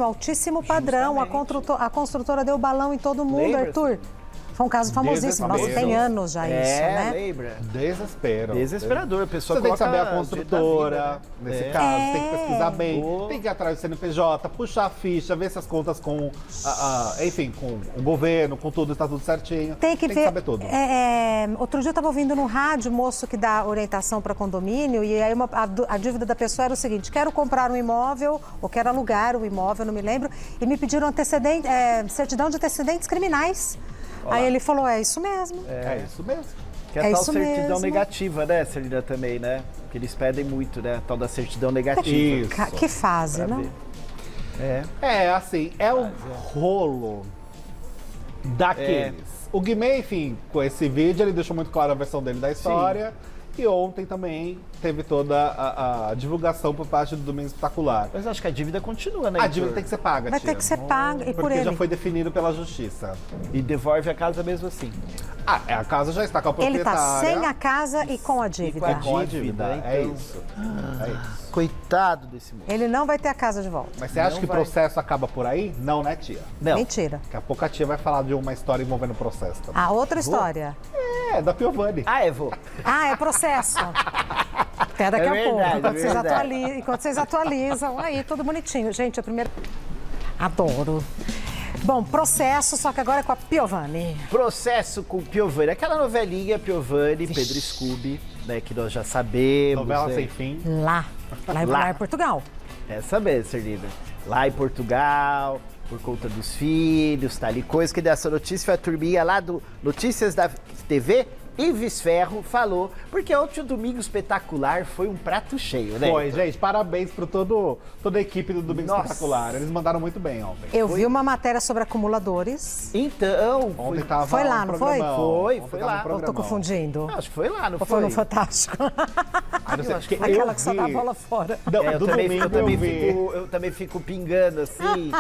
[SPEAKER 2] altíssimo padrão.
[SPEAKER 3] Justamente.
[SPEAKER 2] A construtora deu balão em todo mundo,
[SPEAKER 3] Lembra?
[SPEAKER 2] Arthur. Foi um caso famosíssimo. Nossa,
[SPEAKER 1] Desespero.
[SPEAKER 2] tem anos já isso, né?
[SPEAKER 3] Lembra?
[SPEAKER 1] Desespero.
[SPEAKER 3] Desesperador. A pessoa
[SPEAKER 1] Você tem que saber a
[SPEAKER 3] coloca
[SPEAKER 1] construtora,
[SPEAKER 3] jeito da vida, né?
[SPEAKER 1] nesse
[SPEAKER 3] É.
[SPEAKER 1] caso, tem que pesquisar bem,
[SPEAKER 3] Oh.
[SPEAKER 1] tem que ir atrás do CNPJ, puxar a ficha, ver se as contas com, enfim, com o governo, com tudo, está tudo certinho.
[SPEAKER 2] Tem que ver.
[SPEAKER 1] saber tudo.
[SPEAKER 2] Outro dia eu estava ouvindo no rádio um moço que dá orientação para condomínio e aí a dívida da pessoa era o seguinte: quero comprar um imóvel ou quero alugar um imóvel, não me lembro, e me pediram certidão de antecedentes criminais. Aí ele falou: é isso mesmo.
[SPEAKER 1] É isso mesmo.
[SPEAKER 3] Que é
[SPEAKER 2] É
[SPEAKER 3] a tal
[SPEAKER 2] isso
[SPEAKER 3] certidão
[SPEAKER 2] mesmo.
[SPEAKER 3] negativa, né, Celina, também, né? Que eles pedem muito, né? A tal da certidão negativa.
[SPEAKER 1] Isso.
[SPEAKER 2] Que fase,
[SPEAKER 3] Pra
[SPEAKER 2] não?
[SPEAKER 3] ver. É.
[SPEAKER 1] É, assim, é o rolo daqueles. O Guimê, enfim, com esse vídeo, ele deixou muito clara a versão dele da história. E ontem também teve toda a divulgação por parte do Domingo Espetacular.
[SPEAKER 3] Mas acho que a dívida continua, né?
[SPEAKER 1] A
[SPEAKER 3] Heitor?
[SPEAKER 1] dívida tem que ser paga,
[SPEAKER 2] Vai
[SPEAKER 1] tia.
[SPEAKER 2] ter que ser paga. E por
[SPEAKER 1] Porque já
[SPEAKER 2] ele.
[SPEAKER 1] foi definido pela justiça.
[SPEAKER 3] E devolve a casa mesmo assim.
[SPEAKER 1] A casa já está com a
[SPEAKER 2] Ele
[SPEAKER 1] proprietária.
[SPEAKER 2] tá sem a casa e com a dívida.
[SPEAKER 3] a
[SPEAKER 1] com a
[SPEAKER 3] dívida,
[SPEAKER 1] dívida. É
[SPEAKER 3] então.
[SPEAKER 1] isso. É isso.
[SPEAKER 3] Coitado desse moço.
[SPEAKER 2] Ele não vai ter a casa de volta.
[SPEAKER 1] Mas você acha
[SPEAKER 3] Não
[SPEAKER 1] que o
[SPEAKER 3] vai.
[SPEAKER 1] processo acaba por aí? Não, né, tia?
[SPEAKER 3] Não.
[SPEAKER 2] Mentira.
[SPEAKER 1] Daqui a pouco a tia vai falar de uma história envolvendo o processo também.
[SPEAKER 2] A outra história.
[SPEAKER 1] É, da Piovani.
[SPEAKER 3] Ah, vô.
[SPEAKER 2] Ah, é processo. Até daqui
[SPEAKER 3] É
[SPEAKER 2] a
[SPEAKER 3] verdade,
[SPEAKER 2] pouco. Enquanto
[SPEAKER 3] é
[SPEAKER 2] vocês,
[SPEAKER 3] verdade.
[SPEAKER 2] enquanto vocês atualizam, aí tudo bonitinho. Gente, a primeira. Adoro. Bom, processo, só que agora é com a Piovani.
[SPEAKER 3] Processo com Piovani. Aquela novelinha Piovani, Pedro Scooby, né? Que nós já sabemos.
[SPEAKER 1] Novela
[SPEAKER 3] né?
[SPEAKER 1] sem fim.
[SPEAKER 2] Lá em Portugal.
[SPEAKER 3] Essa mesmo, Serlina. Lá em Portugal, por conta dos filhos, tal e coisa. Que dessa notícia foi a turminha lá do Notícias da TV Ives Ferro falou, porque ontem o Domingo Espetacular foi um prato cheio, né?
[SPEAKER 1] Foi, gente, parabéns para toda a equipe do Domingo
[SPEAKER 3] Nossa.
[SPEAKER 1] Espetacular. Eles mandaram muito bem ontem.
[SPEAKER 2] Eu vi uma matéria sobre acumuladores.
[SPEAKER 3] Então,
[SPEAKER 1] Ontem tava
[SPEAKER 2] Foi lá,
[SPEAKER 1] um
[SPEAKER 2] não foi?
[SPEAKER 1] programão.
[SPEAKER 3] Foi,
[SPEAKER 1] Ontem
[SPEAKER 3] foi
[SPEAKER 1] tava um
[SPEAKER 3] lá.
[SPEAKER 2] Eu tô
[SPEAKER 1] programão.
[SPEAKER 2] confundindo.
[SPEAKER 3] acho que foi lá, não
[SPEAKER 2] Ou foi
[SPEAKER 3] foi?
[SPEAKER 2] no Fantástico?
[SPEAKER 1] Ah, não sei, porque
[SPEAKER 2] Aquela
[SPEAKER 1] eu
[SPEAKER 2] que só
[SPEAKER 1] vi-
[SPEAKER 2] dá a bola fora.
[SPEAKER 1] Não,
[SPEAKER 3] É,
[SPEAKER 1] do domingo
[SPEAKER 3] eu também fico pingando assim.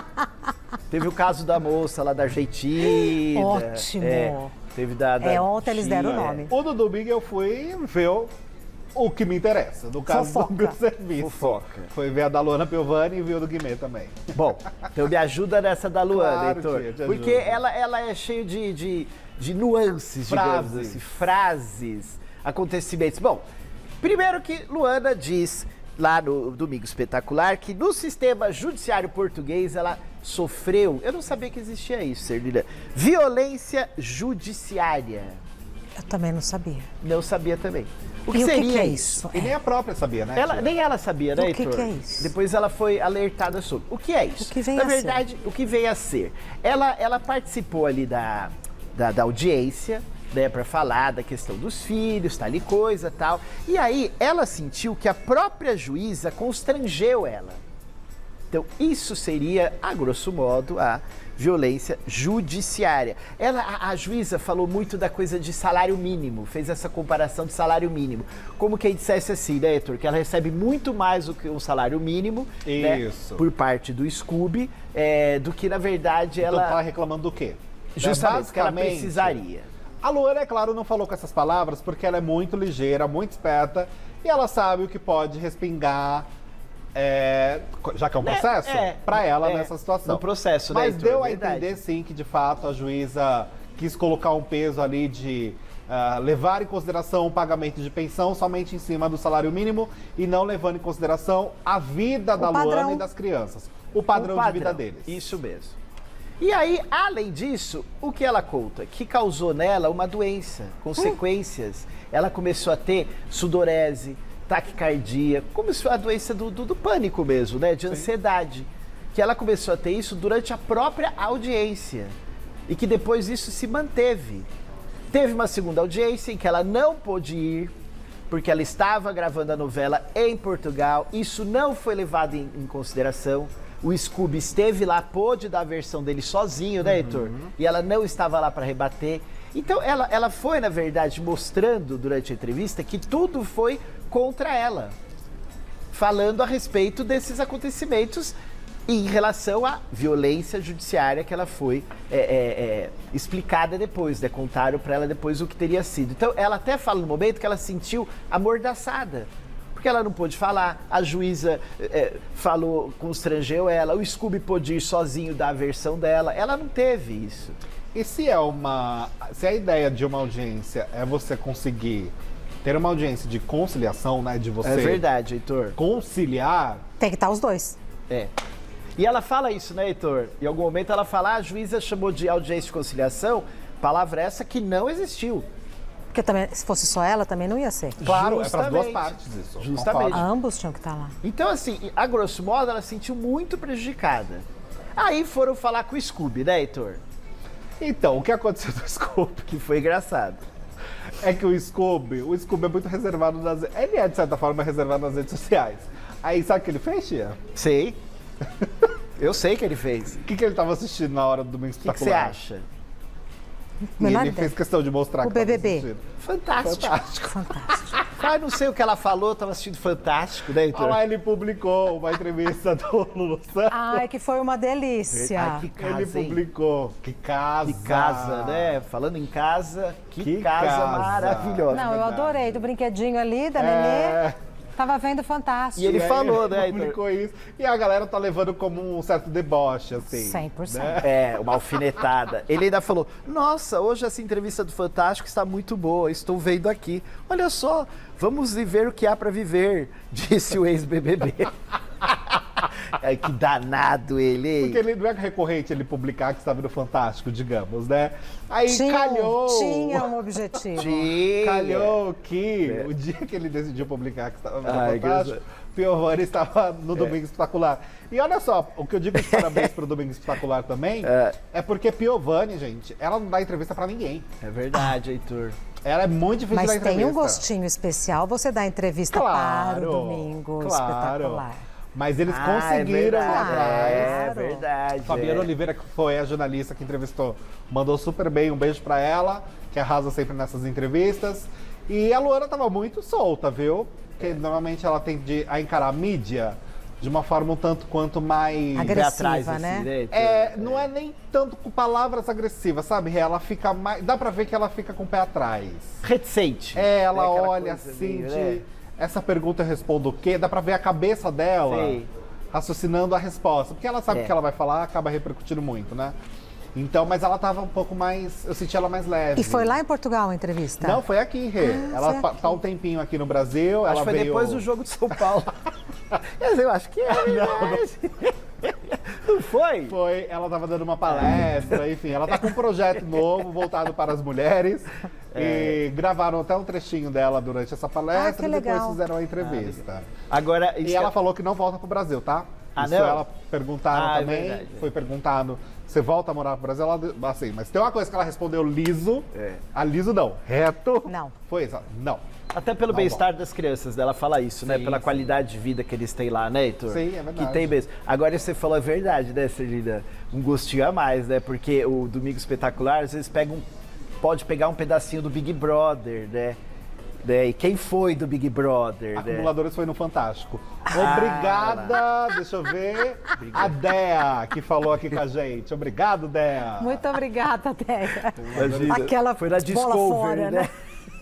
[SPEAKER 3] Teve o caso da moça lá da Argentina.
[SPEAKER 2] Ótimo.
[SPEAKER 3] Teve da
[SPEAKER 2] ontem eles deram o
[SPEAKER 3] Chile.
[SPEAKER 2] nome.
[SPEAKER 1] O do domingo eu fui ver o que me interessa, no caso
[SPEAKER 2] Fofoca.
[SPEAKER 1] do meu serviço.
[SPEAKER 3] Fofoca.
[SPEAKER 1] Foi ver a da Luana Piovani e ver o do Guimê também.
[SPEAKER 3] Bom, então me ajuda nessa da Luana,
[SPEAKER 1] Claro,
[SPEAKER 3] Heitor.
[SPEAKER 1] tia, te
[SPEAKER 3] Porque
[SPEAKER 1] ajudo.
[SPEAKER 3] ela é cheia de nuances, digamos
[SPEAKER 1] Frases.
[SPEAKER 3] assim, frases, acontecimentos. Bom, primeiro que Luana diz lá no Domingo Espetacular que no sistema judiciário português ela sofreu, eu não sabia que existia isso, Serlina, violência judiciária.
[SPEAKER 2] Eu também não sabia.
[SPEAKER 3] Não sabia também.
[SPEAKER 2] E o que é isso?
[SPEAKER 1] E nem a própria sabia, né?
[SPEAKER 3] Ela,
[SPEAKER 1] tia?
[SPEAKER 3] nem ela sabia, né,
[SPEAKER 2] O que
[SPEAKER 3] Heitor?
[SPEAKER 2] que é isso?
[SPEAKER 3] Depois ela foi alertada sobre. O que é isso?
[SPEAKER 2] O que vem
[SPEAKER 3] Na
[SPEAKER 2] a ser?
[SPEAKER 3] verdade, o que veio a ser? Ela participou ali da audiência, né, para falar da questão dos filhos, tal e coisa, tal. E aí ela sentiu que a própria juíza constrangeu ela. Então, isso seria, a grosso modo, a violência judiciária. A juíza falou muito da coisa de salário mínimo, fez essa comparação de salário mínimo. Como quem dissesse assim, né, Heitor, que ela recebe muito mais do que um salário mínimo, né,
[SPEAKER 1] Isso.
[SPEAKER 3] por parte do Scooby, do que, na verdade,
[SPEAKER 1] Então
[SPEAKER 3] ela...
[SPEAKER 1] tá reclamando do quê?
[SPEAKER 3] Justamente, que ela
[SPEAKER 1] Basicamente,
[SPEAKER 3] precisaria.
[SPEAKER 1] A Luana, é claro, não falou com essas palavras porque ela é muito ligeira, muito esperta e ela sabe o que pode respingar, já que é um processo, pra ela nessa situação.
[SPEAKER 3] No processo, né,
[SPEAKER 1] Mas
[SPEAKER 3] Heitor?
[SPEAKER 1] deu a
[SPEAKER 3] Verdade.
[SPEAKER 1] entender, sim, que de fato a juíza quis colocar um peso ali de levar em consideração o pagamento de pensão somente em cima do salário mínimo e não levando em consideração a vida da
[SPEAKER 2] padrão.
[SPEAKER 1] Luana e das crianças. O padrão de vida deles.
[SPEAKER 3] Isso mesmo. E aí, além disso, o que ela conta? Que causou nela uma doença, consequências. Ela começou a ter sudorese, taquicardia, começou a doença do pânico mesmo, né? De ansiedade. Que ela começou a ter isso durante a própria audiência. E que depois isso se manteve. Teve uma segunda audiência em que ela não pôde ir, porque ela estava gravando a novela em Portugal. Isso não foi levado em consideração. O Scooby esteve lá, pôde dar a versão dele sozinho, né, Heitor? E ela não estava lá para rebater. Então, ela foi, na verdade, mostrando durante a entrevista que tudo foi contra ela. Falando a respeito desses acontecimentos em relação à violência judiciária que ela foi explicada depois, né? Contaram para ela depois o que teria sido. Então, ela até fala no momento que ela se sentiu amordaçada. Porque ela não pôde falar, a juíza falou, constrangeu ela, o Scooby pôde ir sozinho dar a versão dela, ela não teve isso.
[SPEAKER 1] E se a ideia de uma audiência é você conseguir ter uma audiência de conciliação, né, de você
[SPEAKER 3] É verdade, Heitor.
[SPEAKER 1] conciliar,
[SPEAKER 2] Tem que estar os dois.
[SPEAKER 3] É. E ela fala isso, né, Heitor? Em algum momento ela fala, a juíza chamou de audiência de conciliação, palavra essa que não existiu.
[SPEAKER 2] Porque também, se fosse só ela, também não ia ser.
[SPEAKER 1] claro, é para as duas
[SPEAKER 3] Justamente.
[SPEAKER 1] partes isso.
[SPEAKER 3] Justamente.
[SPEAKER 1] concordo.
[SPEAKER 2] Ambos tinham que estar lá.
[SPEAKER 3] Então, assim, a grosso modo, ela se sentiu muito prejudicada. Aí foram falar com o Scooby, né, Heitor?
[SPEAKER 1] Então, o que aconteceu do Scooby?
[SPEAKER 3] Que foi engraçado.
[SPEAKER 1] É que o Scooby é muito reservado ele é, de certa forma, reservado nas redes sociais. Aí, sabe o que ele fez, tia?
[SPEAKER 3] Sei. Eu sei que ele fez.
[SPEAKER 1] O que ele estava assistindo na hora do Domingo
[SPEAKER 3] O que você
[SPEAKER 1] Espetacular?
[SPEAKER 3] acha?
[SPEAKER 1] E
[SPEAKER 2] Menor
[SPEAKER 1] ele
[SPEAKER 2] ideia.
[SPEAKER 1] fez questão de mostrar
[SPEAKER 2] O
[SPEAKER 1] que tava
[SPEAKER 2] BBB.
[SPEAKER 1] assistindo.
[SPEAKER 3] Fantástico.
[SPEAKER 1] Fantástico.
[SPEAKER 2] Fantástico.
[SPEAKER 3] Ah, não sei o que ela falou, tava assistindo Fantástico, né,
[SPEAKER 1] Olha
[SPEAKER 3] Heitor?
[SPEAKER 1] lá, ele publicou uma entrevista do Lulu Santos.
[SPEAKER 2] Ai, que foi uma delícia.
[SPEAKER 3] Ai, que casa,
[SPEAKER 1] Ele
[SPEAKER 3] hein?
[SPEAKER 1] publicou. Que casa.
[SPEAKER 3] Que casa, né? Falando em casa, que casa,
[SPEAKER 1] casa.
[SPEAKER 3] maravilhosa.
[SPEAKER 2] Não, eu
[SPEAKER 1] verdade.
[SPEAKER 2] adorei. Do brinquedinho ali, da
[SPEAKER 1] É.
[SPEAKER 2] Nenê. Tava vendo Fantástico.
[SPEAKER 3] E ele
[SPEAKER 1] aí
[SPEAKER 3] falou, né,
[SPEAKER 1] ele publicou isso. E a galera tá levando como um certo deboche, assim.
[SPEAKER 2] 100%.
[SPEAKER 1] né?
[SPEAKER 3] Uma alfinetada. Ele ainda falou, nossa, hoje essa entrevista do Fantástico está muito boa, estou vendo aqui. Olha só, vamos viver o que há para viver, disse o ex-BBB. Ai, que danado ele, hein?
[SPEAKER 1] Porque ele não é recorrente ele publicar que estava no Fantástico, digamos, né? Aí calhou.
[SPEAKER 2] Tinha um objetivo.
[SPEAKER 1] Calhou que o dia que ele decidiu publicar que estava no Fantástico,
[SPEAKER 3] engraçado.
[SPEAKER 1] Piovani estava no Domingo Espetacular. E olha só, o que eu digo de parabéns pro Domingo Espetacular também é porque Piovani, gente, ela não dá entrevista pra ninguém.
[SPEAKER 3] É verdade, Heitor.
[SPEAKER 1] Ela é muito difícil
[SPEAKER 2] Mas
[SPEAKER 1] dar entrevista.
[SPEAKER 2] tem um gostinho especial você dar entrevista para o Domingo Espetacular.
[SPEAKER 1] Mas eles conseguiram lá atrás.
[SPEAKER 3] É verdade.
[SPEAKER 1] Fabiana Oliveira, que foi a jornalista que entrevistou, mandou super bem, um beijo pra ela, que arrasa sempre nessas entrevistas. E a Luana tava muito solta, viu? Porque normalmente ela tende a encarar a mídia de uma forma um tanto quanto mais...
[SPEAKER 2] agressiva, né?
[SPEAKER 1] Não é nem tanto com palavras agressivas, sabe? Ela fica mais... Dá pra ver que ela fica com o pé atrás.
[SPEAKER 3] Reticente.
[SPEAKER 1] Ela
[SPEAKER 3] Né? Aquela
[SPEAKER 1] olha
[SPEAKER 3] coisa
[SPEAKER 1] assim
[SPEAKER 3] meio,
[SPEAKER 1] de...
[SPEAKER 3] né?
[SPEAKER 1] Essa pergunta eu respondo o quê? Dá pra ver a cabeça dela
[SPEAKER 3] Sei.
[SPEAKER 1] raciocinando a resposta. Porque ela sabe o que ela vai falar, acaba repercutindo muito, né? Então, mas ela tava um pouco mais... Eu senti ela mais leve.
[SPEAKER 2] E foi lá em Portugal a entrevista?
[SPEAKER 1] Não, foi aqui, Rê. Ela tá um tempinho aqui no Brasil.
[SPEAKER 3] Acho
[SPEAKER 1] ela
[SPEAKER 3] que foi
[SPEAKER 1] veio...
[SPEAKER 3] depois do jogo de São Paulo. Eu acho que é verdade. Não foi?
[SPEAKER 1] Foi, ela tava dando uma palestra, enfim. Ela tá com um projeto novo, voltado para as mulheres. E gravaram até um trechinho dela durante essa palestra
[SPEAKER 2] que
[SPEAKER 1] e depois
[SPEAKER 2] legal.
[SPEAKER 1] fizeram a entrevista.
[SPEAKER 3] Agora,
[SPEAKER 1] E ela falou que não volta pro Brasil, tá? Isso
[SPEAKER 3] não?
[SPEAKER 1] ela perguntaram
[SPEAKER 3] É
[SPEAKER 1] também.
[SPEAKER 3] verdade.
[SPEAKER 1] Foi perguntado, você volta a morar pro Brasil? Ela, assim, mas tem uma coisa que ela respondeu liso. A liso não, reto.
[SPEAKER 2] Não.
[SPEAKER 1] Foi isso, não.
[SPEAKER 3] Até pelo
[SPEAKER 1] Não
[SPEAKER 3] bem-estar das crianças, dela fala isso, né?
[SPEAKER 1] Sim,
[SPEAKER 3] Pela
[SPEAKER 1] sim.
[SPEAKER 3] qualidade de vida que eles têm lá, né, Heitor?
[SPEAKER 1] Sim, é verdade.
[SPEAKER 3] Que tem mesmo. Agora você falou a verdade, né, Celina? Um gostinho a mais, né? Porque o Domingo Espetacular, às vezes pode pegar um pedacinho do Big Brother, né? E quem foi do Big Brother, né?
[SPEAKER 1] Acumuladores foi no Fantástico. Obrigada, deixa eu ver. A Dea, que falou aqui com a gente. Obrigado, Dea.
[SPEAKER 2] Muito obrigada, Déia.
[SPEAKER 3] Imagina,
[SPEAKER 2] Aquela
[SPEAKER 3] foi na
[SPEAKER 2] bola
[SPEAKER 3] Discovery,
[SPEAKER 2] fora,
[SPEAKER 3] né?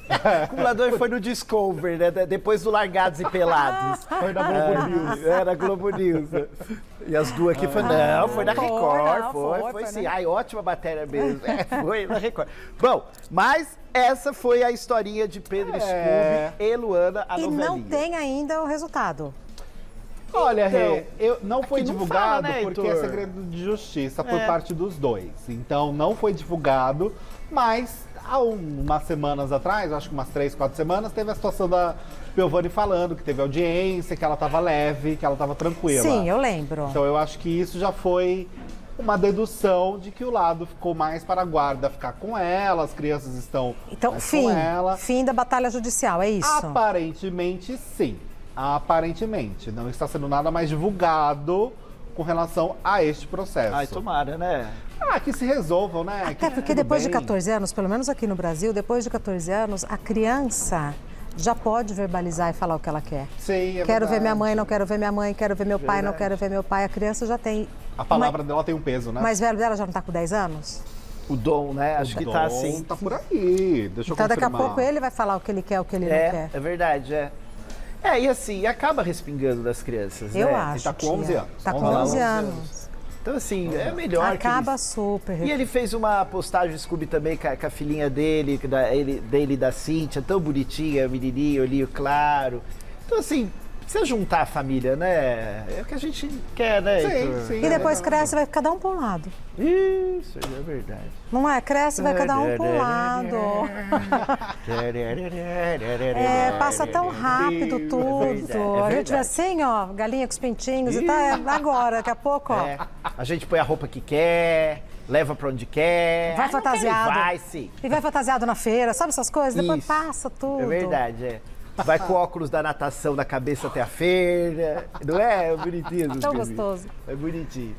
[SPEAKER 3] O acumulador foi no Discovery, né? Depois do Largados e Pelados.
[SPEAKER 1] Foi na Globo News.
[SPEAKER 3] Era Globo News. E as duas aqui foi na Record.
[SPEAKER 2] Foi,
[SPEAKER 3] Foi sim.
[SPEAKER 2] né?
[SPEAKER 3] Ai, ótima matéria mesmo. Foi na Record. Bom, mas essa foi a historinha de Pedro Scooby e Luana, a
[SPEAKER 2] E
[SPEAKER 3] novelinha.
[SPEAKER 2] não tem ainda o resultado.
[SPEAKER 1] Olha, Rê,
[SPEAKER 3] Então,
[SPEAKER 1] não foi
[SPEAKER 3] aqui não
[SPEAKER 1] divulgado
[SPEAKER 3] fala, né,
[SPEAKER 1] porque
[SPEAKER 3] Heitor?
[SPEAKER 1] é segredo de justiça por parte dos dois. Então não foi divulgado, mas há umas semanas atrás, acho que umas 3, 4 semanas, teve a situação da Piovani falando que teve audiência, que ela tava leve, que ela tava tranquila.
[SPEAKER 2] Sim, eu lembro.
[SPEAKER 1] Então eu acho que isso já foi uma dedução de que o lado ficou mais para a guarda ficar com ela, as crianças estão
[SPEAKER 2] Então,
[SPEAKER 1] mais com ela.
[SPEAKER 2] fim da batalha judicial, é isso?
[SPEAKER 1] Aparentemente, sim. Aparentemente. Não está sendo nada mais divulgado com relação a este processo.
[SPEAKER 3] Ai, tomara, né?
[SPEAKER 1] Que se resolvam, né?
[SPEAKER 2] Até porque depois de 14 anos, pelo menos aqui no Brasil, depois de 14 anos, a criança já pode verbalizar e falar o que ela quer.
[SPEAKER 1] Sim, é
[SPEAKER 2] Quero ver minha
[SPEAKER 1] verdade.
[SPEAKER 2] mãe, não quero ver minha mãe, quero ver meu pai, não quero ver meu pai. A criança já tem.
[SPEAKER 1] A palavra dela tem um peso, né?
[SPEAKER 2] O mais velho dela já não está com 10 anos?
[SPEAKER 3] O Dom, né? Acho que tá assim.
[SPEAKER 1] Tá por aí. Deixa eu
[SPEAKER 2] Então daqui a
[SPEAKER 1] confirmar.
[SPEAKER 2] pouco ele vai falar o que ele quer, o que ele não quer.
[SPEAKER 3] É verdade, é. E assim, acaba respingando das crianças,
[SPEAKER 2] Eu
[SPEAKER 3] né?
[SPEAKER 2] acho.
[SPEAKER 1] tá com 11 anos.
[SPEAKER 2] Tá com
[SPEAKER 1] 11
[SPEAKER 2] 11
[SPEAKER 3] anos.
[SPEAKER 2] anos.
[SPEAKER 3] Então, assim, é melhor
[SPEAKER 2] Acaba
[SPEAKER 3] que
[SPEAKER 2] super.
[SPEAKER 3] E ele fez uma postagem, Scooby, também com a filhinha dele, dele e da Cíntia, tão bonitinha, menininho, olhinho claro. Então, assim, precisa juntar a família, né? É o que a gente quer, né, Heitor?
[SPEAKER 1] Sim, sim.
[SPEAKER 2] E depois cresce, vai cada um para um lado.
[SPEAKER 3] Isso, é verdade.
[SPEAKER 2] Não é? Cresce, vai cada um para um lado. Passa tão rápido tudo. A gente vê assim, ó, galinha com os pintinhos e tá agora, daqui a pouco, ó.
[SPEAKER 3] A gente põe a roupa que quer, leva pra onde quer.
[SPEAKER 2] Vai
[SPEAKER 3] Não quer,
[SPEAKER 2] fantasiado.
[SPEAKER 3] Vai, sim.
[SPEAKER 2] E vai fantasiado na feira, sabe essas coisas? Depois
[SPEAKER 3] Isso.
[SPEAKER 2] passa tudo.
[SPEAKER 3] É verdade, é. Vai com o óculos da natação da cabeça até a feira. Não é? É bonitinho. essas
[SPEAKER 2] Tão
[SPEAKER 3] coisinhas.
[SPEAKER 2] gostoso.
[SPEAKER 3] É bonitinho.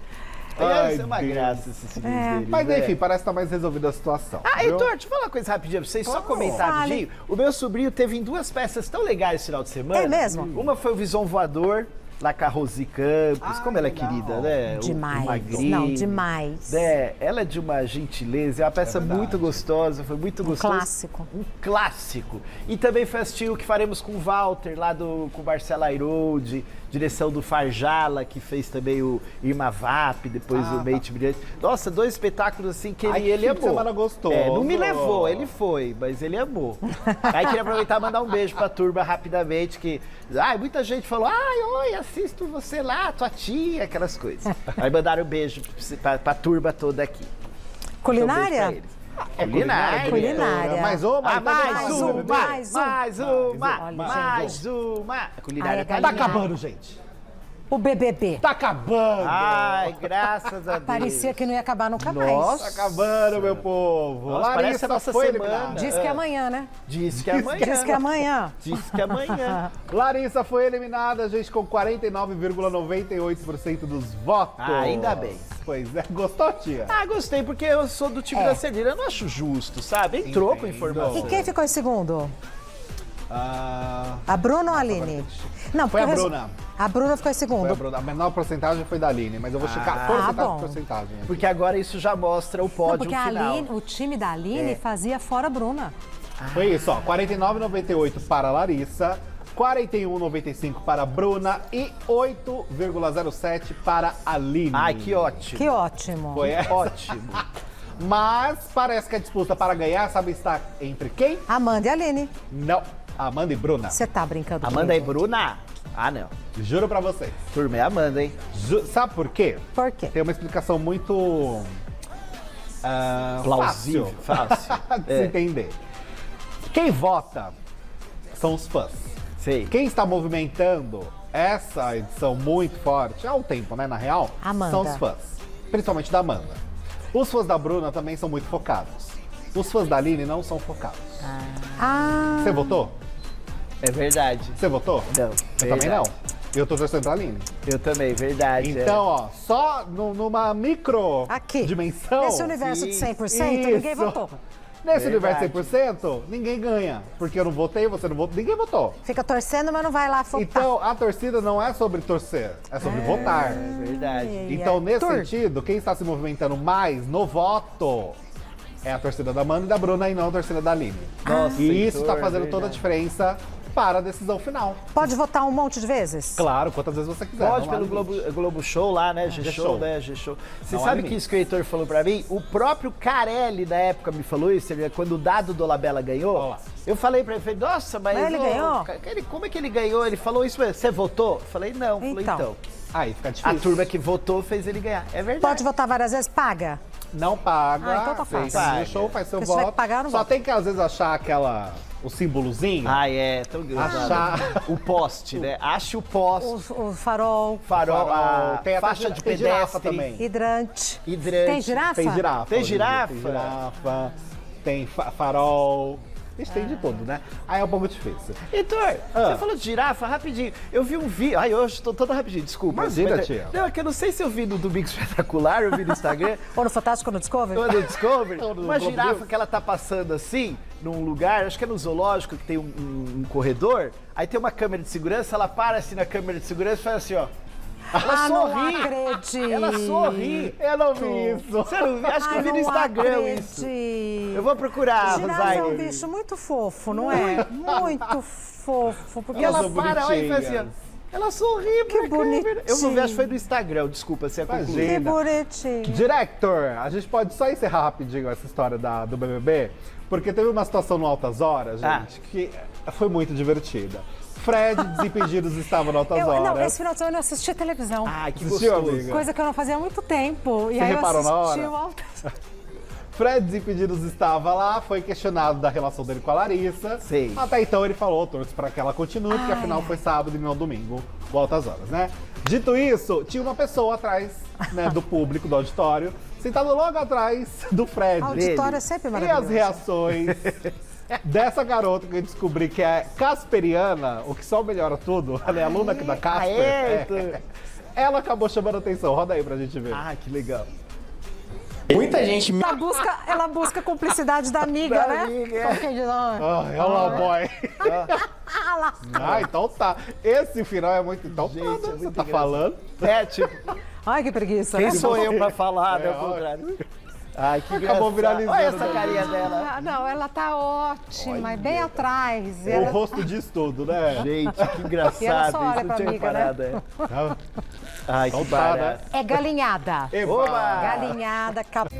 [SPEAKER 1] Ai,
[SPEAKER 3] Isso é uma
[SPEAKER 1] Deus.
[SPEAKER 3] graça, esses filhinhos deles,
[SPEAKER 1] Mas
[SPEAKER 3] né?
[SPEAKER 1] enfim, parece que tá mais resolvida a situação.
[SPEAKER 3] Ah,
[SPEAKER 1] viu?
[SPEAKER 3] Heitor, deixa eu falar uma coisa rapidinho pra vocês, só comentar
[SPEAKER 2] Fale.
[SPEAKER 3] rapidinho. O meu sobrinho teve em 2 peças tão legais esse final de semana.
[SPEAKER 2] É mesmo?
[SPEAKER 3] Uma foi o Visão Voador, lá com a Rosi Campos. Como ela é
[SPEAKER 1] legal.
[SPEAKER 3] querida, né?
[SPEAKER 2] Demais.
[SPEAKER 3] O Magrinho.
[SPEAKER 2] Não, demais.
[SPEAKER 3] Né? Ela é de uma gentileza, é uma peça muito gostosa, foi muito gostoso.
[SPEAKER 2] clássico.
[SPEAKER 3] Um clássico. E também foi assistir o que faremos com o Walter, lá com o Marcelo Airoldi, direção do Farjala, que fez também o Irma Vap, depois o Mente Brilhante. Nossa, 2 espetáculos assim que
[SPEAKER 1] Ai, que
[SPEAKER 3] ele
[SPEAKER 1] fim de
[SPEAKER 3] amou.
[SPEAKER 1] semana gostoso.
[SPEAKER 3] Não me levou, ele foi, mas ele amou. Aí queria aproveitar e mandar um beijo pra turma rapidamente, que muita gente falou, oi, assisto você lá, tua tia, aquelas coisas. Aí mandaram um beijo pra turma toda aqui.
[SPEAKER 2] Culinária?
[SPEAKER 3] Então, um beijo pra eles. Culinária.
[SPEAKER 2] Culinária.
[SPEAKER 1] Mais uma?
[SPEAKER 3] Ah,
[SPEAKER 1] Então
[SPEAKER 3] mais
[SPEAKER 1] vamos lá.
[SPEAKER 3] uma,
[SPEAKER 2] mais um.
[SPEAKER 3] mais uma,
[SPEAKER 2] Olha,
[SPEAKER 3] mais uma. A culinária
[SPEAKER 2] Ai,
[SPEAKER 3] tá
[SPEAKER 2] a
[SPEAKER 1] Tá
[SPEAKER 2] galinha.
[SPEAKER 1] acabando, gente.
[SPEAKER 2] O BBB.
[SPEAKER 1] Tá acabando.
[SPEAKER 3] Ai, graças a Deus.
[SPEAKER 2] Parecia que não ia acabar nunca mais.
[SPEAKER 3] Nossa.
[SPEAKER 1] Tá acabando, meu povo.
[SPEAKER 3] Nossa, parece a nossa
[SPEAKER 1] foi
[SPEAKER 3] semana.
[SPEAKER 1] eliminada.
[SPEAKER 2] Diz que é amanhã, né?
[SPEAKER 3] Diz que amanhã.
[SPEAKER 2] Diz que é amanhã.
[SPEAKER 3] Diz que amanhã.
[SPEAKER 1] Larissa foi eliminada, gente, com 49,98% dos votos.
[SPEAKER 3] Ah, ainda bem.
[SPEAKER 1] Pois é, gostou, tia?
[SPEAKER 3] Ah, gostei, porque eu sou do time da Serdina. Eu não acho justo, sabe? Entrou com
[SPEAKER 1] Entendo.
[SPEAKER 3] informação.
[SPEAKER 2] E quem ficou em segundo?
[SPEAKER 1] Ah,
[SPEAKER 2] A Bruna ou a Aline? Não,
[SPEAKER 1] Foi a
[SPEAKER 2] porque
[SPEAKER 1] Bruna.
[SPEAKER 2] A Bruna ficou em
[SPEAKER 1] foi
[SPEAKER 2] segundo.
[SPEAKER 1] a Bruna. A menor porcentagem foi da Aline, mas eu vou checar a porcentagem
[SPEAKER 2] bom.
[SPEAKER 1] por porcentagem.
[SPEAKER 3] Porque agora isso já mostra o
[SPEAKER 2] Não,
[SPEAKER 3] pódio
[SPEAKER 2] porque a
[SPEAKER 3] final.
[SPEAKER 2] Aline, o time da Aline fazia fora a Bruna.
[SPEAKER 1] Foi isso, ó. 49,98 para a Larissa, 41,95 para a Bruna e 8,07 para a Aline.
[SPEAKER 3] Ai, que ótimo.
[SPEAKER 2] Que ótimo.
[SPEAKER 1] Foi essa.
[SPEAKER 3] Ótimo.
[SPEAKER 1] Mas parece que a disputa para ganhar, sabe, está entre quem?
[SPEAKER 2] Amanda e Aline.
[SPEAKER 1] Não, Amanda e Bruna.
[SPEAKER 2] Você tá brincando
[SPEAKER 3] Amanda e
[SPEAKER 2] comigo?
[SPEAKER 3] Bruna? Ah, não.
[SPEAKER 1] Juro pra vocês.
[SPEAKER 3] Turma é Amanda, hein?
[SPEAKER 1] Sabe por quê?
[SPEAKER 2] Por quê?
[SPEAKER 1] Tem uma explicação muito
[SPEAKER 3] Plausível, fácil.
[SPEAKER 1] de se entender. Quem vota são os fãs.
[SPEAKER 3] Sei.
[SPEAKER 1] Quem está movimentando essa edição muito forte, há um tempo, né, na real,
[SPEAKER 2] Amanda.
[SPEAKER 1] são os fãs. Principalmente da Amanda. Os fãs da Bruna também são muito focados. Os fãs da Aline não são focados.
[SPEAKER 2] Ah,
[SPEAKER 1] Você votou?
[SPEAKER 3] É verdade.
[SPEAKER 1] Você votou?
[SPEAKER 3] Não.
[SPEAKER 1] Eu também não. Eu tô torcendo pra Aline.
[SPEAKER 3] Eu também, verdade.
[SPEAKER 1] Então, ó, só numa micro
[SPEAKER 2] aqui.
[SPEAKER 1] dimensão.
[SPEAKER 2] Nesse universo de 100%,
[SPEAKER 1] Isso.
[SPEAKER 2] ninguém votou.
[SPEAKER 1] Nesse
[SPEAKER 3] Verdade.
[SPEAKER 1] universo 100%, ninguém ganha. Porque eu não votei, você não votou, ninguém votou.
[SPEAKER 2] Fica torcendo, mas não vai lá focar.
[SPEAKER 1] Então, a torcida não é sobre torcer, é sobre votar.
[SPEAKER 3] É verdade.
[SPEAKER 1] Então, nesse
[SPEAKER 2] Arthur.
[SPEAKER 1] sentido, quem está se movimentando mais no voto é a torcida da Amanda e da Bruna e não a torcida da Aline.
[SPEAKER 3] Nossa,
[SPEAKER 1] E isso está
[SPEAKER 3] Heitor,
[SPEAKER 1] fazendo toda a
[SPEAKER 3] verdade.
[SPEAKER 1] diferença para a decisão final.
[SPEAKER 2] Pode votar um monte de vezes?
[SPEAKER 1] Claro, quantas vezes você quiser.
[SPEAKER 3] Pode
[SPEAKER 1] não há
[SPEAKER 3] pelo
[SPEAKER 1] limite.
[SPEAKER 3] Globo Show lá, né? G-Show,
[SPEAKER 1] G-Show.
[SPEAKER 3] né? G-Show. Você
[SPEAKER 1] Não há
[SPEAKER 3] sabe
[SPEAKER 1] limite.
[SPEAKER 3] que isso que o Heitor falou pra mim? O próprio Carelli, na época, me falou isso, quando o Dado Dolabella ganhou.
[SPEAKER 1] Olha lá.
[SPEAKER 3] Eu falei pra ele, falei, nossa, mas...
[SPEAKER 2] Mas ele ganhou?
[SPEAKER 3] Como é que ele ganhou? Ele falou isso, mas você votou? Eu falei, não. Eu falei,
[SPEAKER 2] Então.
[SPEAKER 3] então.
[SPEAKER 1] Aí fica
[SPEAKER 3] A
[SPEAKER 1] difícil.
[SPEAKER 3] turma que votou fez ele ganhar. É verdade.
[SPEAKER 2] Pode votar várias vezes? Paga.
[SPEAKER 1] Não paga.
[SPEAKER 2] Ah, então tá fácil.
[SPEAKER 1] Faz o show, faz seu
[SPEAKER 2] Porque se tiver
[SPEAKER 1] voto.
[SPEAKER 2] que pagar, não
[SPEAKER 1] Só
[SPEAKER 2] vota.
[SPEAKER 1] tem que, às vezes, achar o símbolozinho.
[SPEAKER 3] Ah, é. Tão grande.
[SPEAKER 1] Achar-
[SPEAKER 3] O poste, né? Ache o poste.
[SPEAKER 2] O farol,
[SPEAKER 3] Farol, a
[SPEAKER 1] Tem até
[SPEAKER 3] faixa de
[SPEAKER 1] tem girafa
[SPEAKER 3] pedestre.
[SPEAKER 1] também.
[SPEAKER 2] hidrante.
[SPEAKER 3] Hidrante.
[SPEAKER 2] Tem girafa?
[SPEAKER 1] Tem girafa.
[SPEAKER 3] Tem
[SPEAKER 1] hoje em dia.
[SPEAKER 3] girafa?
[SPEAKER 1] Tem girafa, tem farol. Eles têm de tudo, né? Aí é um pouco difícil.
[SPEAKER 3] Heitor, você falou de girafa, rapidinho. Eu vi um vídeo. Ai, hoje tô toda rapidinho, desculpa.
[SPEAKER 1] Imagina,
[SPEAKER 3] Mas,
[SPEAKER 1] tia.
[SPEAKER 3] Não, é que eu não sei se eu vi no Domingo Espetacular, eu vi no Instagram.
[SPEAKER 2] Ou no Fantástico ou no Discovery?
[SPEAKER 3] Ou no Discovery,
[SPEAKER 1] Ou no
[SPEAKER 3] uma
[SPEAKER 1] Globo
[SPEAKER 3] girafa
[SPEAKER 1] News.
[SPEAKER 3] que ela tá passando assim, num lugar, acho que é no zoológico, que tem um corredor, aí tem uma câmera de segurança, ela para assim na câmera de segurança e faz assim, ó. Ela
[SPEAKER 2] Não
[SPEAKER 3] sorri.
[SPEAKER 2] acredito.
[SPEAKER 3] Ela sorri.
[SPEAKER 1] Eu não vi isso.
[SPEAKER 3] Você não viu? Acho que eu vi no Instagram isso. Eu vou procurar,
[SPEAKER 2] Girafa é um
[SPEAKER 3] Rosaine.
[SPEAKER 2] bicho muito fofo, não é? Muito fofo. Porque
[SPEAKER 3] E ela
[SPEAKER 1] Elas são
[SPEAKER 3] para olha, e faz assim, ó.
[SPEAKER 1] bonitinhas.
[SPEAKER 3] Ela sorri pra
[SPEAKER 2] bonitinho.
[SPEAKER 3] câmera. Eu vou ver, acho que foi no Instagram, desculpa, você é
[SPEAKER 1] Imagina.
[SPEAKER 3] concluído.
[SPEAKER 2] que bonitinho.
[SPEAKER 1] Director, a gente pode só encerrar rapidinho essa história do BBB, porque teve uma situação no Altas Horas, gente, que foi muito divertida. Fred e Desimpedidos estavam no Altas Horas.
[SPEAKER 2] Não, esse final de semana eu assisti a televisão.
[SPEAKER 3] Ai, que
[SPEAKER 1] Assistiu,
[SPEAKER 3] gostoso.
[SPEAKER 1] amiga?
[SPEAKER 2] Coisa que eu não fazia há muito tempo. E
[SPEAKER 1] Você
[SPEAKER 2] aí eu
[SPEAKER 1] reparou na
[SPEAKER 2] assisti
[SPEAKER 1] hora?
[SPEAKER 2] o Altas.
[SPEAKER 1] Fred Desimpedidos estava lá, foi questionado da relação dele com a Larissa.
[SPEAKER 3] Sim.
[SPEAKER 1] Até então ele falou, torço para que ela continue, porque afinal foi sábado e não domingo, o Altas Horas, né? Dito isso, tinha uma pessoa atrás, né, do público, do auditório, sentado logo atrás do Fred.
[SPEAKER 2] A auditório é sempre
[SPEAKER 1] E
[SPEAKER 2] maravilhoso.
[SPEAKER 1] as reações dessa garota que eu descobri que é casperiana, o que só melhora tudo, ela é aluna aqui da Casper.
[SPEAKER 3] Heitor.
[SPEAKER 1] Ela acabou chamando a atenção, roda aí pra gente ver.
[SPEAKER 3] Ah, que legal.
[SPEAKER 5] Muita gente me
[SPEAKER 2] Ela busca a cumplicidade da amiga,
[SPEAKER 3] Da
[SPEAKER 2] né?
[SPEAKER 3] amiga, é.
[SPEAKER 2] Como quem diz, "Ah,
[SPEAKER 1] Ai, olha lá, boy.
[SPEAKER 2] ah lá."
[SPEAKER 1] Ah, então tá. Esse final é muito. Então
[SPEAKER 3] Gente,
[SPEAKER 1] tá, né?
[SPEAKER 3] é
[SPEAKER 1] Você
[SPEAKER 3] muito
[SPEAKER 1] tá
[SPEAKER 3] engraçado.
[SPEAKER 1] falando.
[SPEAKER 3] É, tipo,
[SPEAKER 2] Ai, que preguiça.
[SPEAKER 3] quem
[SPEAKER 2] né?
[SPEAKER 3] sou eu pra falar, né?
[SPEAKER 1] É,
[SPEAKER 3] Ao contrário. Ai, que
[SPEAKER 1] Acabou
[SPEAKER 3] engraçado.
[SPEAKER 1] viralizando.
[SPEAKER 3] Olha essa carinha dela.
[SPEAKER 2] Ah, não, ela tá ótima, é bem atrás.
[SPEAKER 1] O
[SPEAKER 2] Ela...
[SPEAKER 1] rosto diz tudo, né?
[SPEAKER 3] Gente, que engraçado.
[SPEAKER 2] E ela só olha
[SPEAKER 3] isso não
[SPEAKER 2] pra
[SPEAKER 3] tinha
[SPEAKER 2] amiga, né?
[SPEAKER 3] reparado, é. Ai, que
[SPEAKER 1] Então tá, né?
[SPEAKER 3] barato.
[SPEAKER 2] É galinhada.
[SPEAKER 1] Eba!
[SPEAKER 3] Oba!
[SPEAKER 2] Galinhada, cap...